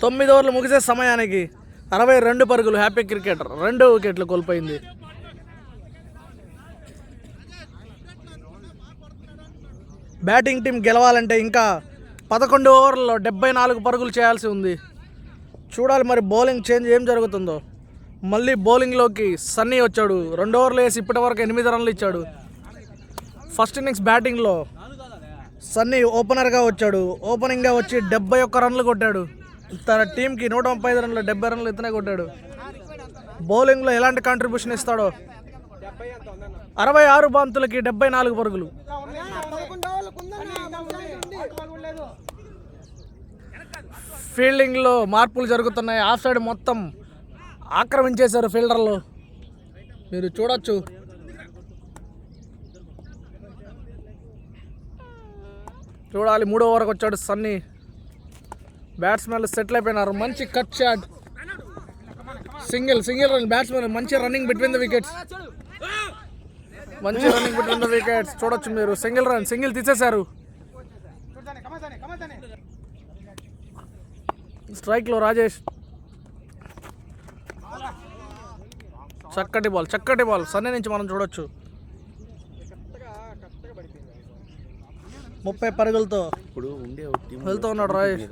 9 ఓవర్లు ముగిసే సమయానికి 62 పరుగులు. హ్యాపీ క్రికెటర్ 2 వికెట్లు కోల్పోయింది. బ్యాటింగ్ టీం గెలవాలంటే ఇంకా 11 ఓవర్లలో 74 పరుగులు చేయాల్సి ఉంది. చూడాలి మరి బౌలింగ్ చేంజ్ ఏం జరుగుతుందో. మళ్ళీ బౌలింగ్లోకి సన్నీ వచ్చాడు. 2 ఓవర్లు వేసి ఇప్పటివరకు 8 రన్లు ఇచ్చాడు. ఫస్ట్ ఇన్నింగ్స్ బ్యాటింగ్లో సన్నీ ఓపెనర్గా వచ్చాడు. ఓపెనింగ్గా వచ్చి 71 రన్లు కొట్టాడు. తన టీంకి 135 రన్లు 70 రన్లు ఇతనే కొట్టాడు. బౌలింగ్లో ఎలాంటి కాంట్రిబ్యూషన్ ఇస్తాడో. 66 బంతులకి 74 పరుగులు. ఫీల్డింగ్లో మార్పులు జరుగుతున్నాయి. ఆఫ్ సైడ్ మొత్తం ఆక్రమించేశారు ఫీల్డర్లు, మీరు చూడొచ్చు. చూడాలి 3వ ఓవర్కి వచ్చాడు సన్నీ. బ్యాట్స్మెన్లు సెటిల్ అయిపోయినారు. మంచి cut shot, single run. Batsmen మంచి రన్నింగ్ బిట్వీన్ ద వికెట్స్. మంచి రన్నింగ్ బిట్వీన్ ద వికెట్స్ చూడొచ్చు మీరు. సింగిల్ తీసేశారు. స్ట్రైక్లో రాజేష్. చక్కటి బాల్ సన్నీ నుంచి మనం చూడొచ్చు. 30 పరుగులతో ఇప్పుడు ఉండే వెళ్తూ ఉన్నాడు రాజేష్.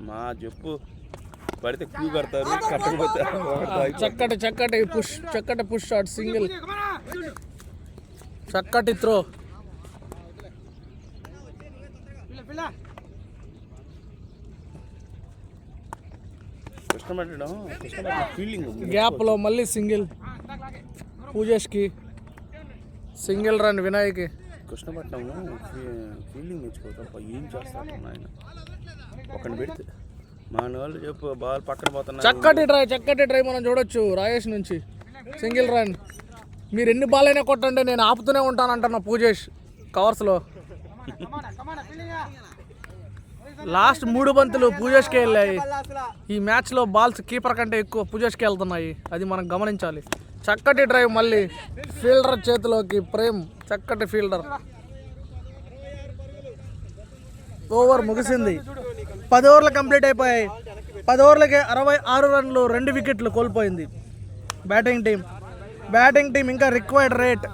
మా చెప్పు పడితే క్యూ కడతారు, కట్టకపోతే చక్కటి పుష్ షాట్, సింగిల్. చక్కటి త్రో. ఫీల్డింగ్ గ్యాప్లో మళ్ళీ సింగిల్ పూజేష్కి. సింగిల్ రన్ వినాయక్కి. కృష్ణపట్నంలో ఫీల్డింగ్ నేర్చుకోవద్దు. ఏం చేస్తారు ఆయన ఒకరిని పెడితే మన వాళ్ళు చెప్పు బాల్ పక్కన పోతున్నా. చక్కటి ట్రై మనం చూడొచ్చు రాజేష్ నుంచి. Single run. మీరు ఎన్ని బాల్ అయినా కొట్టండి, నేను ఆపుతూనే ఉంటాను అంటున్నా పూజేష్ కవర్స్లో. లాస్ట్ 3 బంతులు పూజేష్కే వెళ్ళాయి. ఈ మ్యాచ్లో బాల్స్ కీపర్ కంటే ఎక్కువ పూజేష్కే వెళ్తున్నాయి. అది మనం గమనించాలి. చక్కటి డ్రైవ్ మళ్ళీ ఫీల్డర్ చేతిలోకి. ప్రేమ్ చక్కటి ఫీల్డర్. ఓవర్ ముగిసింది. 10 ఓవర్లు కంప్లీట్ అయిపోయాయి. 10 ఓవర్లకి 66 రన్లు 2 వికెట్లు కోల్పోయింది బ్యాటింగ్ టీం. ఇంకా రిక్వైర్డ్ రేట్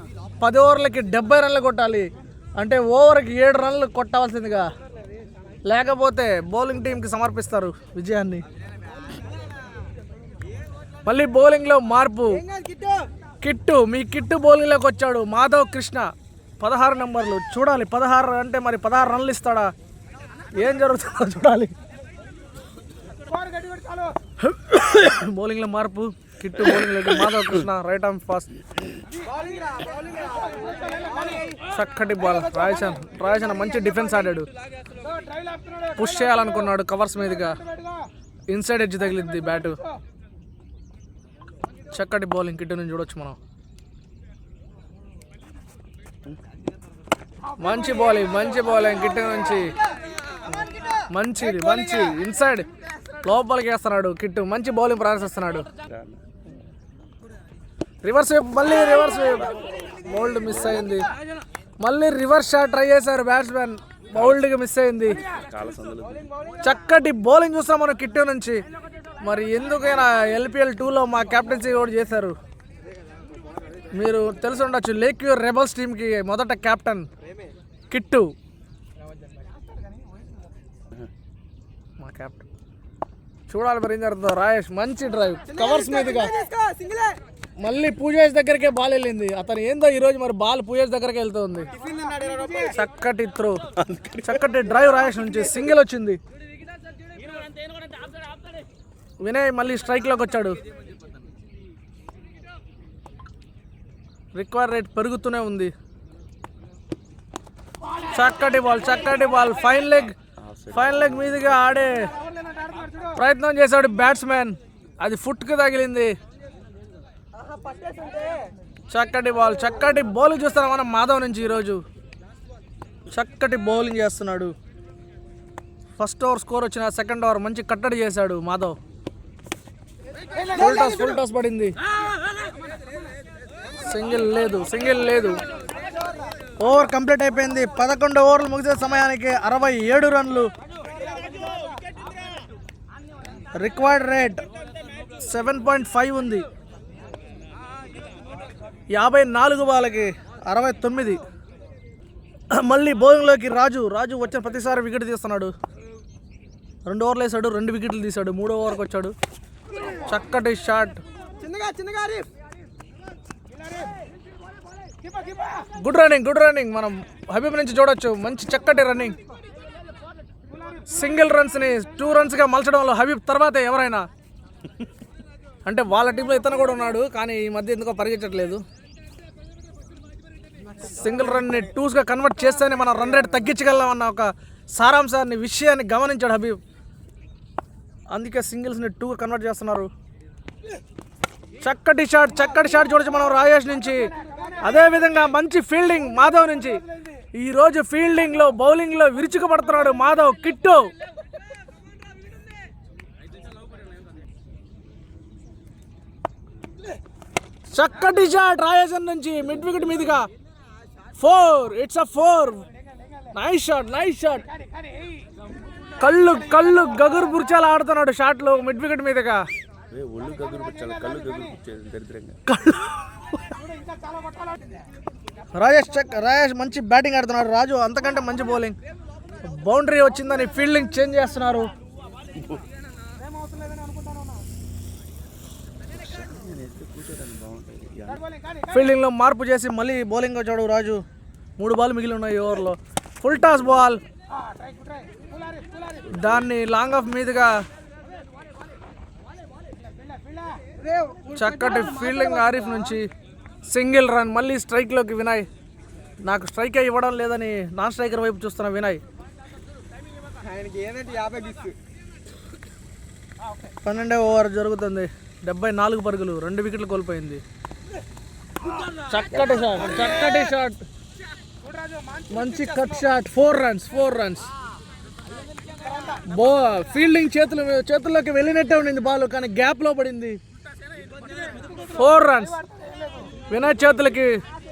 10 ఓవర్లకి 70 రన్లు కొట్టాలి. అంటే ఓవర్కి 7 రన్లు కొట్టవలసిందిగా, లేకపోతే బౌలింగ్ టీంకి సమర్పిస్తారు విజయాన్ని. మళ్ళీ బౌలింగ్లో మార్పు. మీ కిట్టు బౌలింగ్లోకి వచ్చాడు. మాధవ్ కృష్ణ 16 నెంబర్లు. చూడాలి 16 అంటే మరి 16 రన్లు ఇస్తాడా, ఏం జరుగుతుందో చూడాలి. బౌలింగ్లో మార్పు. కిట్టు బౌలింగ్లోకి Madhav Krishna right arm fast. చక్కటి బాల్. రాయచన్ మంచి డిఫెన్స్ ఆడాడు. పుష్ చేయాలనుకున్నాడు కవర్స్ మీదుగా. ఇన్సైడ్ ఎడ్జ్ తగిలింది బ్యాటు. చక్కటి బౌలింగ్ కిట్టు నుంచి చూడొచ్చు మనం. మంచి బౌలింగ్ కిట్టు నుంచి. మంచి ఇన్సైడ్ లోపలికి వేస్తున్నాడు కిట్టు. మంచి బౌలింగ్ ప్రదర్శిస్తున్నాడు. రివర్స్ వేవ్ బౌల్డ్ మిస్ అయింది. మళ్ళీ రివర్స్ షాట్ ట్రై చేశారు బ్యాట్స్మెన్. బౌల్డ్గా మిస్ అయింది. చక్కటి బౌలింగ్ చూస్తాం మనం కిట్టు నుంచి. మరి ఎందుకైనా LPL 2లో మా కెప్టెన్సీ కూడా చేశారు. మీరు తెలిసి ఉండొచ్చు, లేక్ వ్యూ రెబల్స్ టీంకి మొదట కెప్టెన్ కిట్టు. మా కెప్టెన్. చూడాలి మరి ఏం జరుగుతుందో. రాయేష్ మంచి డ్రైవ్ కవర్స్ మీదుగా. మళ్ళీ పూజేష్ దగ్గరికే బాల్ వెళ్ళింది. అతను ఏందో ఈరోజు మరి బాల్ పూజేష్ దగ్గరకే వెళ్తుంది. చక్కటి త్రో, చక్కటి డ్రైవ్ రాయేష్ నుంచి. సింగిల్ వచ్చింది. వినయ్ మళ్ళీ స్ట్రైక్లోకి వచ్చాడు. రిక్వైర్ రేట్ పెరుగుతూనే ఉంది. చక్కటి బాల్ ఫైన్ లెగ్ మీదుగా ఆడే ప్రయత్నం చేశాడు బ్యాట్స్మెన్. అది ఫుట్కి తగిలింది. చక్కటి బౌలింగ్ చూస్తున్నాం మనం మాధవ్ నుంచి ఈరోజు. చక్కటి బౌలింగ్ చేస్తున్నాడు. ఫస్ట్ ఓవర్ స్కోర్ వచ్చిన సెకండ్ ఓవర్ మంచి కట్టడి చేశాడు మాధవ్. ఫుల్ టాస్ పడింది. సింగిల్ లేదు. ఓవర్ కంప్లీట్ అయిపోయింది. 11 ఓవర్లు ముగిసే సమయానికి 67 రన్లు. రిక్వైర్డ్ రేట్ 7.5 ఉంది. 54 బాల్కి 69. మళ్ళీ బౌలింగ్లోకి రాజు వచ్చిన ప్రతిసారి వికెట్ తీస్తున్నాడు. 2 ఓవర్లు వేసాడు, 2 వికెట్లు తీశాడు. 3వ ఓవర్కి వచ్చాడు. చక్కటి షాట్. గుడ్ రన్నింగ్ మనం హబీబ్ నుంచి చూడొచ్చు. మంచి చక్కటి రన్నింగ్. సింగిల్ రన్స్ని 2 రన్స్గా మలచడంలో హబీబ్ తర్వాతే ఎవరైనా. అంటే వాళ్ళ టీంలో ఇతను కూడా ఉన్నాడు, కానీ ఈ మధ్య ఎందుకో పరిగెత్తట్లేదు. సింగిల్ రన్ని 2స్గా కన్వర్ట్ చేస్తేనే మనం రన్ రేట్ తగ్గించగలమన్న ఒక సారాంశాన్ని, విషయాన్ని గమనించాడు హబీబ్. అందుకే సింగిల్స్ని 2గా కన్వర్ట్ చేస్తున్నారు. చక్కటి షాట్ చూడొచ్చు మనం రాజేష్ నుంచి. అదేవిధంగా మంచి ఫీల్డింగ్ మాధవ్ నుంచి. ఈరోజు ఫీల్డింగ్లో బౌలింగ్లో విరుచుకుపడుతున్నాడు మాధవ్. కిట్టు చక్కటి షాట్ రాజేష్ నుంచి మిడ్ వికెట్ మీదుగా 4. It's a 4. Nice shot. కళ్ళు గగురు బుర్చాలు ఆడుతున్నాడు షాట్లు మిడ్ వికెట్ మీదుగా. ఒళ్ళు గగురు పుచ్చాలి, కళ్ళు గగురు పుచ్చేది దరిద్రంగా. రాజేష్ మంచి బ్యాటింగ్ ఆడుతున్నాడు. రాజు అంతకంటే మంచి బౌలింగ్. బౌండరీ వచ్చిందని ఫీల్డింగ్ చేంజ్ చేస్తున్నారు. ఫీల్డింగ్లో మార్పు చేసి మళ్ళీ బౌలింగ్ వచ్చాడు రాజు. 3 బాల్ మిగిలి ఉన్నాయి ఈ ఓవర్లో. ఫుల్ టాస్ బాల్, దాన్ని లాంగ్ ఆఫ్ మీదుగా చక్కటి ఫీల్డింగ్ ఆరిఫ్ నుంచి. Single run. మళ్ళీ స్ట్రైక్లోకి వినయ్. నాకు స్ట్రైకే ఇవ్వడం లేదని నాన్ స్ట్రైకర్ వైపు చూస్తున్న వినయ్. 12వ ఓవర్ జరుగుతుంది. 74 పరుగులు, 2 వికెట్లు కోల్పోయింది. చక్కటి షాట్. మంచి కట్ షాట్. 4 రన్స్. ఫీల్డింగ్ చేతుల్లోకి వెళ్ళినట్టే ఉండింది బాల్, కానీ గ్యాప్లో పడింది. 4 రన్స్. వినయ్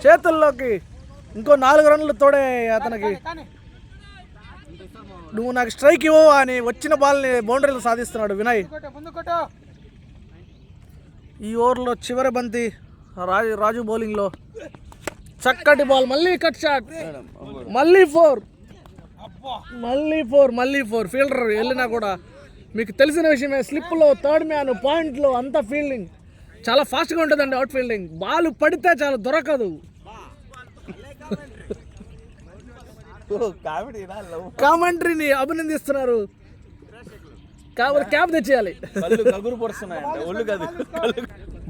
చేతుల్లోకి ఇంకో 4 రన్లు తోడే అతనికి. నువ్వు నాకు స్ట్రైక్ ఇవ్వు అని వచ్చిన బాల్ని బౌండరీలు సాధిస్తున్నాడు వినయ్. ఈ ఓవర్లో చివరి బంతి రాజు బౌలింగ్లో. చక్కటి బాల్, మళ్ళీ కట్ షాట్, మళ్ళీ 4. ఫీల్డర్ వెళ్ళినా కూడా మీకు తెలిసిన విషయమే. స్లిప్లో 3rd మ్యాన్, పాయింట్లో అంతా ఫీల్డింగ్ చాలా ఫాస్ట్గా ఉంటుందండి. అవుట్ ఫీల్డింగ్ బాల్ పడితే చాలా దొరకదు. కామెంటరీని అభినందిస్తున్నారు. క్యాప్ తెచ్చేయాలి.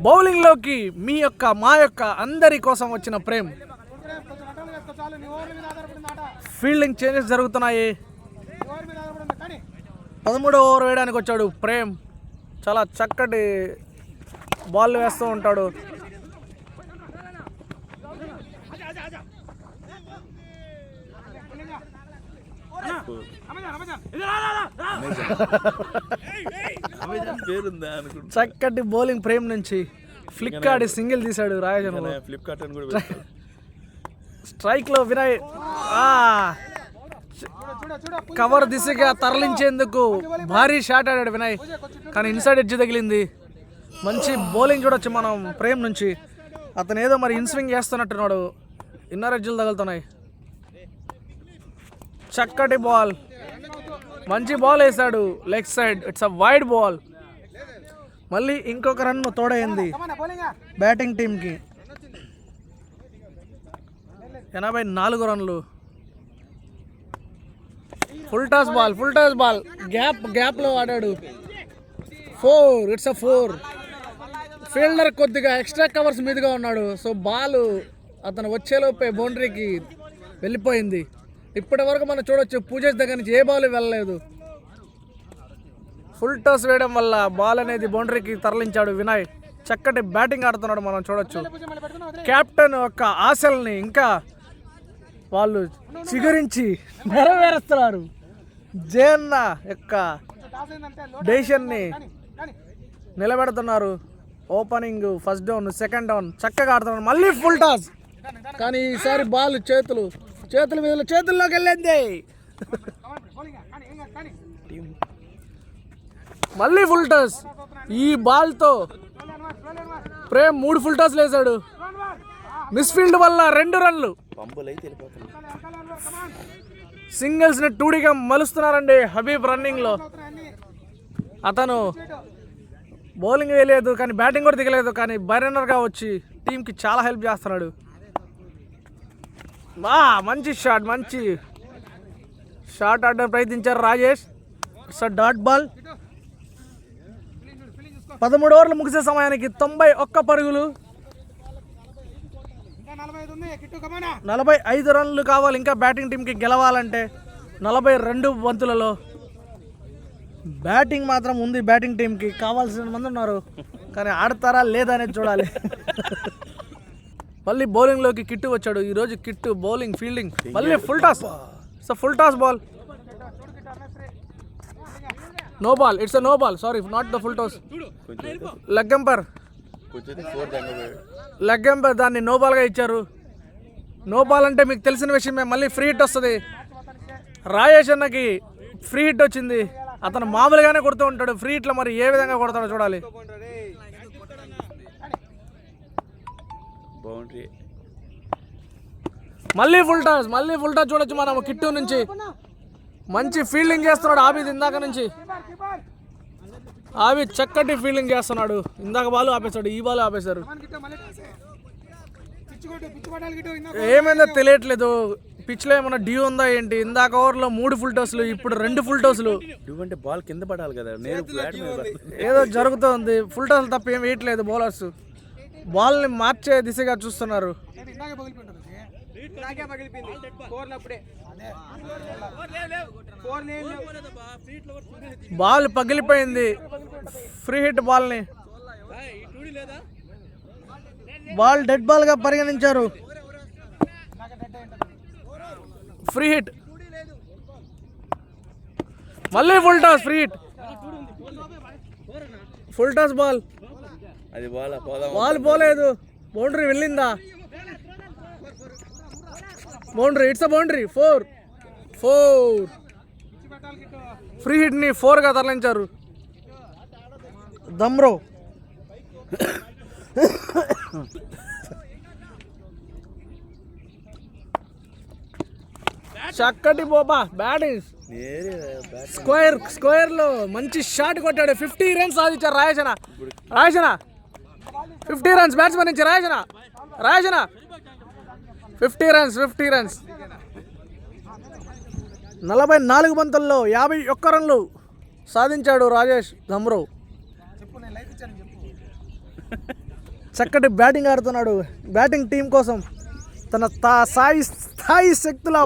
బౌలింగ్లోకి మా యొక్క అందరి కోసం వచ్చిన ప్రేమ్. ఫీల్డింగ్ చేంజెస్ జరుగుతున్నాయి. 13వ ఓవర్ వేయడానికి వచ్చాడు ప్రేమ్. చాలా చక్కటి బాల్ వేస్తూ ఉంటాడు. చక్కటి బౌలింగ్ ప్రేమ్ నుంచి. ఫ్లిక్ ఆడి సింగిల్ తీశాడు రాజన్. స్ట్రైక్ లో వినయ్ కవర్ దిశగా తరలించేందుకు భారీ షాట్ ఆడాడు వినయ్, కానీ ఇన్సైడ్ ఎడ్జ్ తగిలింది. మంచి బౌలింగ్ చూడొచ్చు మనం ప్రేమ్ నుంచి. అతను ఏదో మరి ఇన్స్వింగ్ చేస్తున్నట్టున్నాడు. ఇన్నర్ ఎడ్జ్లు తగులుతున్నాయి. చక్కటి బాల్, మంచి బాల్ వేసాడు leg side. It's a wide ball. మళ్ళీ ఇంకొక రన్ తోడైంది బ్యాటింగ్ టీంకి. 84 రన్లు. ఫుల్ టాస్ బాల్ గ్యాప్లో ఆడాడు. 4. It's a 4. ఫీల్డర్ కొద్దిగా ఎక్స్ట్రా కవర్స్ మీదుగా ఉన్నాడు. సో బాల్ అతను వచ్చేలోపే బౌండరీకి వెళ్ళిపోయింది. ఇప్పటి వరకు మనం చూడొచ్చు పూజేష్ దగ్గర నుంచి ఏ బాల్ వెళ్ళలేదు. ఫుల్ టాస్ వేయడం వల్ల బాల్ అనేది బౌండరీకి తరలించాడు వినయ్. చక్కటి బ్యాటింగ్ ఆడుతున్నాడు మనం చూడొచ్చు. కెప్టెన్ యొక్క ఆశల్ని ఇంకా వాళ్ళు చిగురించి నెరవేరుస్తున్నారు. జయన్న యొక్క డెసిషన్ని నిలబెడుతున్నారు. Opening first down, second down చక్కగా ఆడుతున్నారు. మళ్ళీ ఫుల్ టాస్, కానీ ఈసారి బాల్ చేతుల్లోకి వెళ్ళింది. మళ్ళీ ఫుల్ టాస్. ఈ బాల్తో ప్రేమ్ 3 ఫుల్ టాస్లు వేశాడు. మిస్ఫీల్డ్ వల్ల 2 రన్లు. పంపులు అయితే వెళ్ళిపోతున్నాయి. సింగిల్స్ని 2Dగా మలుస్తున్నారండి హబీబ్ రన్నింగ్లో. అతను బౌలింగ్ వేయలేదు, కానీ బ్యాటింగ్ కూడా దిగలేదు, కానీ బౌలర్గా వచ్చి టీంకి చాలా హెల్ప్ చేస్తున్నాడు. మంచి షాట్ ఆడడానికి ప్రయత్నించారు రాజేష్. Dot ball. 13 ఓవర్లు ముగిసే సమయానికి 91 పరుగులు, 45 రన్లు కావాలి ఇంకా బ్యాటింగ్ టీంకి గెలవాలంటే. 42 బంతులలో బ్యాటింగ్ మాత్రం ఉంది. బ్యాటింగ్ టీంకి కావాల్సిన మంది ఉన్నారు, కానీ ఆడతారా లేదా అనేది చూడాలి. మళ్ళీ బౌలింగ్లోకి కిట్టు వచ్చాడు. ఈరోజు కిట్టు బౌలింగ్, ఫీల్డింగ్. మళ్ళీ full toss ball. No ball, it's no ball, sorry, not the full toss. Leg umpire దాన్ని నో బాల్గా ఇచ్చారు. నో బాల్ అంటే మీకు తెలిసిన విషయమే. మళ్ళీ ఫ్రీ హిట్ వస్తుంది. రాజేష్ అన్నకి ఫ్రీ హిట్ వచ్చింది. అతను మామూలుగానే కొడుతూ ఉంటాడు, ఫ్రీ హిట్లో మరి ఏ విధంగా కొడతాడో చూడాలి. మళ్ళీ ఫుల్ టాస్ చూడొచ్చు మనం కిట్టు నుంచి. మంచి ఫీల్డింగ్ చేస్తున్నాడు ఆబిద్ ఇందాక నుంచి. ఆబిద్ చక్కటి ఫీల్డింగ్ చేస్తున్నాడు. ఇందాక బాల్ ఆపేశాడు, ఈ బాల్ ఆపేశారు. ఏమైందో తెలియట్లేదు. పిచ్లో ఏమన్నా డ్యూ ఉందా ఏంటి? ఇందాక ఓవర్లో 3 ఫుల్ టాస్లు, ఇప్పుడు 2 ఫుల్ టాస్లు. అంటే బాల్ కింద పడాలి కదా, ఏదో జరుగుతుంది. ఫుల్ టాస్లు తప్ప ఏం వేయట్లేదు బౌలర్స్. బాల్ని మార్చే దిశగా చూస్తున్నారు. బాల్ పగిలిపోయింది. ఫ్రీ హిట్ బాల్ని. బాల్ డెడ్ బాల్గా పరిగణించారు. Free hit. మళ్ళీ full toss, free hit. Full toss ball. Ball పోలేదు. బౌండరీ వెళ్ళిందా? Boundary, it's a boundary. 4 free హిట్ని 4గా తరలించారు. దమ్రో చక్కటి బోబా బ్యాటింగ్. స్క్వేర్ లో మంచి షాట్ కొట్టాడు. 50 రన్స్ సాధించారు రాజేష్. 50 రన్స్ బ్యాట్స్మెన్ నుంచి రాజేష్ 50 రన్స్. 44 బంతుల్లో 51 రన్లు సాధించాడు రాజేష్ ధమ్రో. చక్కటి బ్యాటింగ్ ఆడుతున్నాడు. బ్యాటింగ్ టీం కోసం తన స్థాయి శక్తుల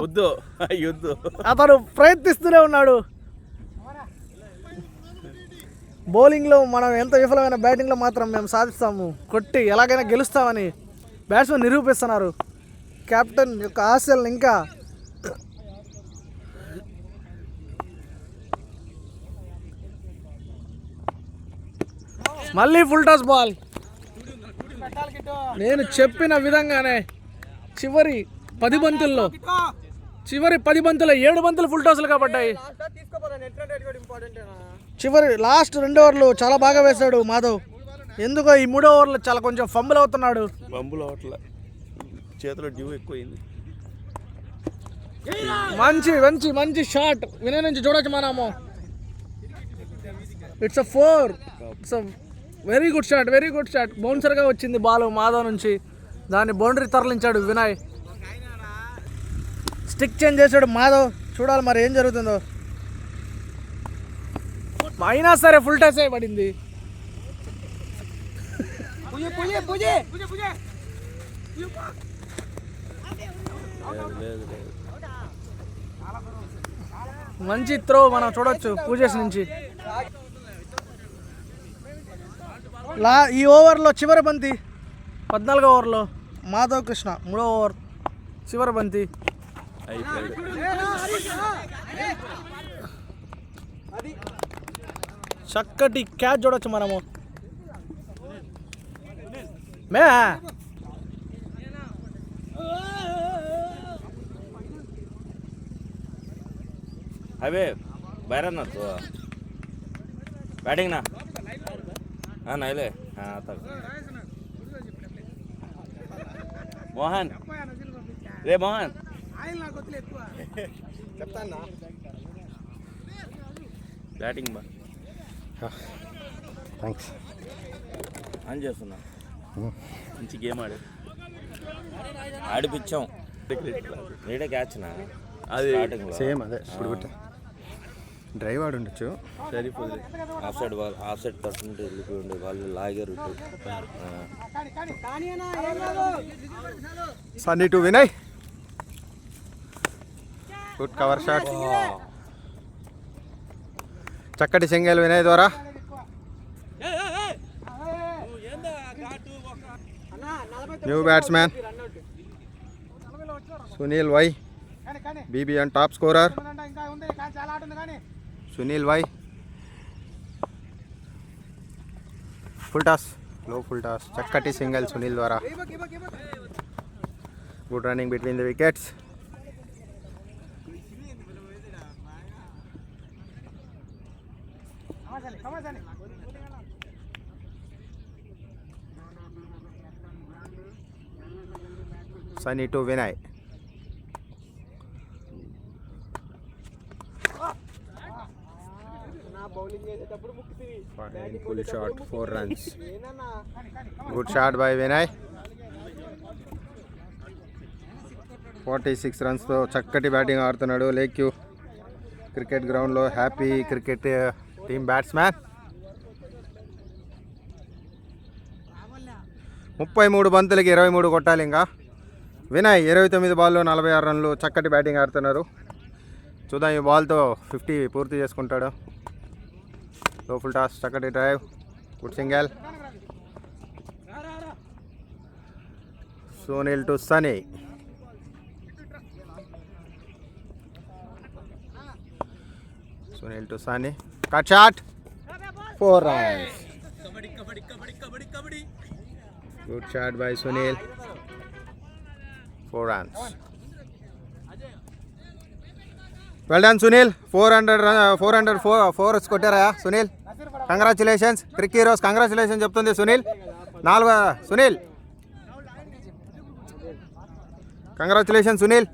అతను ప్రయత్నిస్తూనే ఉన్నాడు. బౌలింగ్లో మనం ఎంత విఫలమైన బ్యాటింగ్లో మాత్రం మేము సాధిస్తాము, కొట్టి ఎలాగైనా గెలుస్తామని బ్యాట్స్మెన్ నిరూపిస్తున్నారు. కెప్టెన్ యొక్క ఆశలను ఇంకా మళ్ళీ ఫుల్ టాస్ బాల్. నేను చెప్పిన విధంగానే చివరి 10 బంతుల్లో 7 బంతులు ఫుల్ టాస్లు కాబట్టాయి. చివరి లాస్ట్ 2 ఓవర్లు చాలా బాగా వేశాడు మాధవ్. ఎందుకో ఈ 3వ ఓవర్లో చాలా కొంచెం ఫంబుల్ అవుతున్నాడు. చేతిలో డ్యూ ఎక్కువైంది. మంచి షాట్ వినయ్ నుంచి చూడొచ్చు మనము. It's a 4. It's very good shot. బౌన్సర్గా వచ్చింది బాల్ మాధవ్ నుంచి. దాన్ని బౌండరీ తరలించాడు వినయ్. స్టిక్ చేంజ్ చేశాడు మాధవ్. చూడాలి మరి ఏం జరుగుతుందో. అయినా సరే ఫుల్ టాస్ పడింది. మంచి త్రో మనం చూడొచ్చు పూజేష్ నుంచి. ఈ ఓవర్లో చివరి బంతి 14వ ఓవర్లో మాధవ్ కృష్ణ 3వ ఓవర్ చివరి బంతి. చక్కటి క్యాచ్ చూడొచ్చు మనము. మే अबे बाहेर ना तू बॅटिंग ना हां नाही ले हां आता मोहन रे मोहन బ్యాటింగ్ బా థ్యాంక్స్. ఆన్ చేస్తున్నా మంచి గేమ్ ఆడిపించాం నీడే క్యాచ్నా అది సేమ్ అదే ఇప్పుడు పెట్టా డ్రైవ్ ఆడి ఉండొచ్చు. సరిపోదు ఆఫ్ సైడ్ పర్సెంట్ వెళ్ళిపోయి ఉండే వాళ్ళు లాగారు Sunny to Vinay. Good cover shot. చక్కటి సింగిల్ వినయ్ ద్వారా. New batsman Sunil Y BBN top scorer. Sunil Y full toss, low full toss, చక్కటి సింగిల్ సునీల్ ద్వారా. Good running between the wickets. Sunny to Vinay. Fine, full shot, 4 runs. Good shot by Vinay. 46 runs తో చక్కటి బ్యాటింగ్ ఆడుతున్నాడు లేక్ వ్యూ క్రికెట్ గ్రౌండ్లో. Happy cricket team batsman. 33 బంతులకి 23 కొట్టాలి ఇంకా. వినయ్ 29 బాల్లో 46 రన్లు. చక్కటి బ్యాటింగ్ ఆడుతున్నారు. చూద్దాం ఈ బాల్తో 50 పూర్తి చేసుకుంటాడు. లో ఫుల్ టాస్, చక్కటి drive, good single. Sunil to Sunny. Sunil to Sunny, cut shot, 4 runs. Good shot by Sunil, 4 runs. Well done Sunil. 404 కొట్టారా Sunil? Congratulations Cric Heroes, congratulations చెప్తుంది Sunil. 4 Sunil, congratulation Sunil.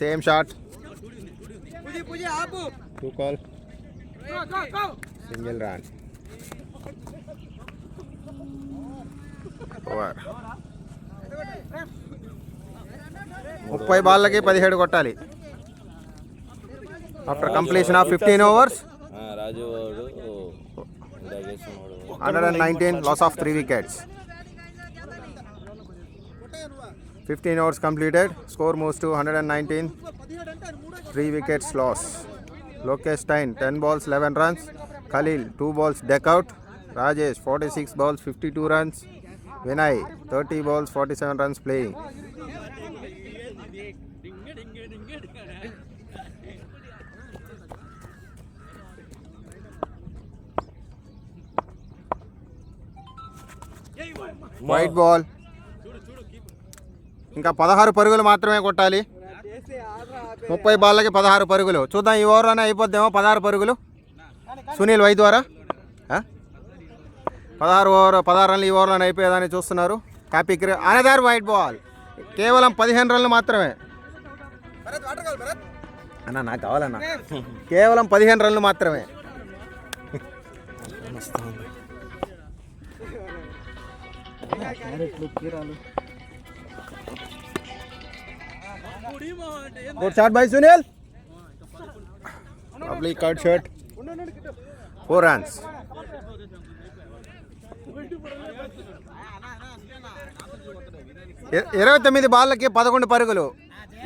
Same shot, 2 call, single run. Over. 30 బాళ్ళకి 17 కొట్టాలి. After completion of 15 overs, Raju 119, loss of 3 wickets. 15 overs completed, score moves to 119, 3 wickets loss. Lokesh Stein 10 balls 11 runs, Khalil 2 balls deck out, Rajesh 46 balls 52 runs, Vinay 30 balls 47 runs playing. White ball. ఇంకా 16 పరుగులు మాత్రమే కొట్టాలి. 30 బాళ్ళకి 16 పరుగులు. చూద్దాం ఈ ఓవర్లోనే అయిపోద్దేమో 16 పరుగులు సునీల్ వై ద్వారా. 16 రన్లు ఈ ఓవర్లోనే అయిపోయేదని చూస్తున్నారు. Happy another white ball. కేవలం 15 రన్లు మాత్రమే అన్న, నాకు కావాలన్నా. కేవలం 15 రన్లు మాత్రమే. Good shot by Sunil. Lovely cut shot. 4 runs. ఇరవై 29 బాళ్ళకి 11 పరుగులు.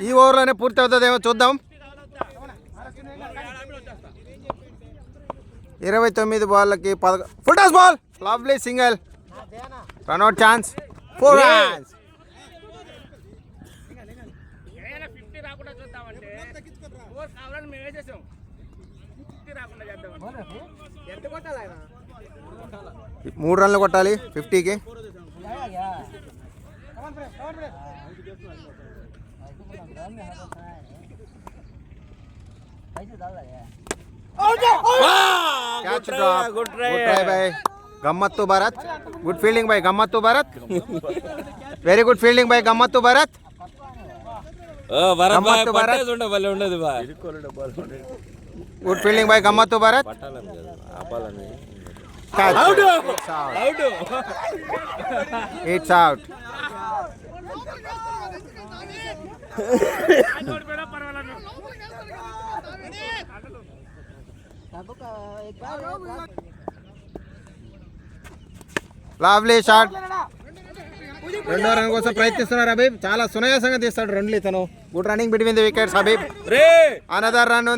ఈ ఓవర్లోనే పూర్తి అవుతుందేమో చూద్దాం. 29 బాళ్ళకి 11. Full toss ball, lovely single, run out chance, 4 runs. రాకుండా చూద్దామంటే కావాలని మేము వేసేసాం. 50 రాకుండా చేద్దాం. 3 రన్లు కొట్టాలి 50కి. Catch drop. Good try by Gammattu Bharat. Good fielding by Gammattu Bharat. Very good fielding by Gammattu Bharat. Gammattu Bharat. Good fielding by Gammattu Bharat. Catch. It's out. Lovely shot. 2వ రన్ కోసం ప్రయత్నిస్తున్నారు హబీబ్. చాలా సునాయాసంగా తీస్తాడు 2 ఇతను. Good running between the wickets Habib. Another run.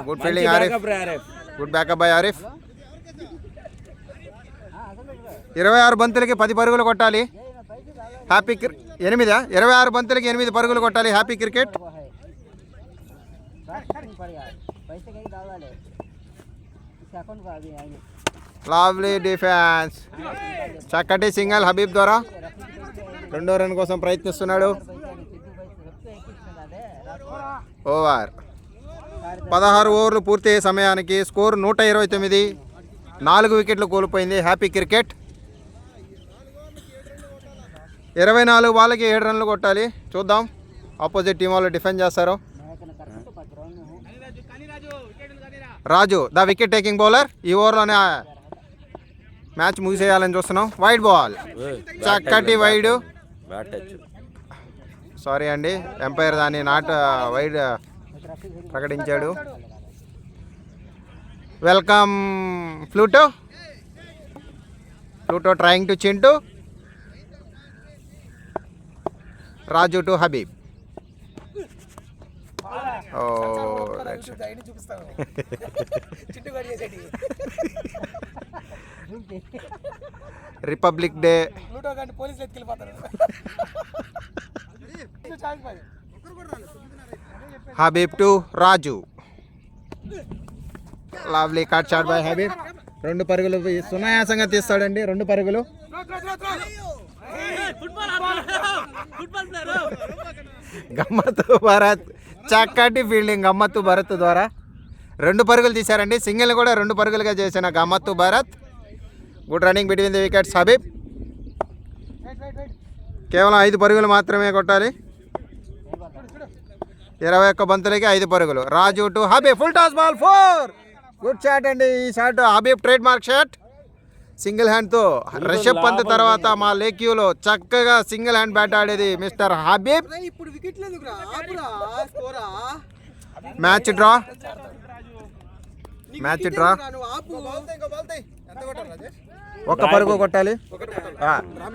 Good fielding Arif. Good backup by Arif. 26 బంతులకి 10 పరుగులు కొట్టాలి. హ్యాపీ 26 బంతులకి 8 పరుగులు కొట్టాలి. Happy cricket. Lovely defence. చక్కటి సింగల్ హబీబ్ ద్వారా 2వ రన్ కోసం ప్రయత్నిస్తున్నాడు. ఓవర్. 16 ఓవర్లు పూర్తయ్యే సమయానికి స్కోర్ 129. 4 వికెట్లు కోల్పోయింది హ్యాపీ క్రికెట్. 24 బాల్కి 7 రన్లు కొట్టాలి. చూద్దాం ఆపోజిట్ టీం వాళ్ళు డిఫెండ్ చేస్తారు. రాజు ద వికెట్ టేకింగ్ బౌలర్. ఈ ఓవర్లోనే మ్యాచ్ ముగిసేయాలని చూస్తున్నాం. Wide ball. చక్కటి వైడ్. సారీ అండి, ఎంపైర్ దాన్ని నాట్ వైడ్ ప్రకటించాడు. Welcome ఫ్లూటో. ఫ్లూటో trying to Chintu. Raju to Habib. Republic day. Habib to Raju. Lovely cut shot by Habib. 2 పరుగులు సునాయాసంగా తీస్తాడండి. 2 పరుగులు. గమ్మత్తు భరత్. చక్కటి ఫీల్డింగ్ గమ్మత్తు భరత్ ద్వారా 2 పరుగులు తీశారండి. సింగిల్ కూడా 2 పరుగులుగా చేసిన గమ్మత్తు Bharat. Good running between the wickets Habib. కేవలం 5 పరుగులు మాత్రమే కొట్టాలి. 21 బంతులకి 5 పరుగులు. Raju to Habib. Full toss ball 4. Good shot అండి. ఈ shot Habib trade mark shot. Single హ్యాండ్తో రిషబ్ పంత్ తర్వాత మా లేక్యూలో చక్కగా సింగిల్ హ్యాండ్ బ్యాట్ ఆడేది మిస్టర్ హబీబ్. Match draw. ఒక్క పరుగు కొట్టాలి.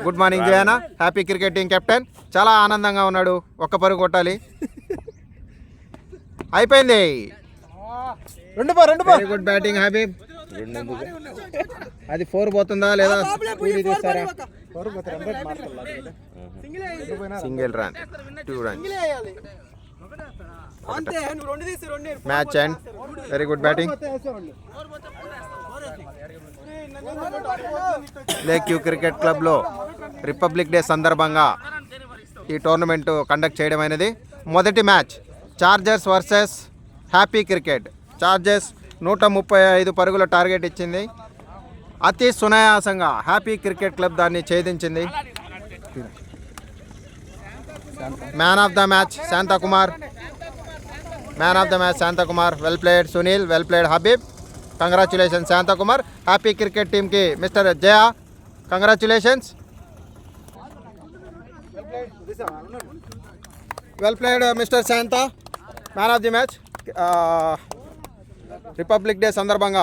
Good morning Jayana. Happy cricketing captain. చాలా ఆనందంగా ఉన్నాడు. ఒక్క పరుగు కొట్టాలి. అయిపోయింది. 2 గుడ్ బ్యాటింగ్ హబీబ్. అది 4 పోతుందా లేదా తీస్తారా? Single run 2 runs. Match and very good batting. లేక్యూ cricket క్లబ్లో రిపబ్లిక్ డే సందర్భంగా ఈ టోర్నమెంట్ కండక్ట్ చేయడం అనేది. మొదటి match chargers versus happy cricket. Chargers 135 పరుగుల టార్గెట్ ఇచ్చింది. అతి సునాయాసంగా హ్యాపీ క్రికెట్ క్లబ్ దాన్ని ఛేదించింది. Man of the match Shantakumar. Man of the match Shantakumar. Well played Sunil. Well played Habib. Congratulations Shantakumar. Happy Cricket టీమ్కి mister Jaya congratulations. Well played mister Shanta. Man of the match. Republic day సందర్భంగా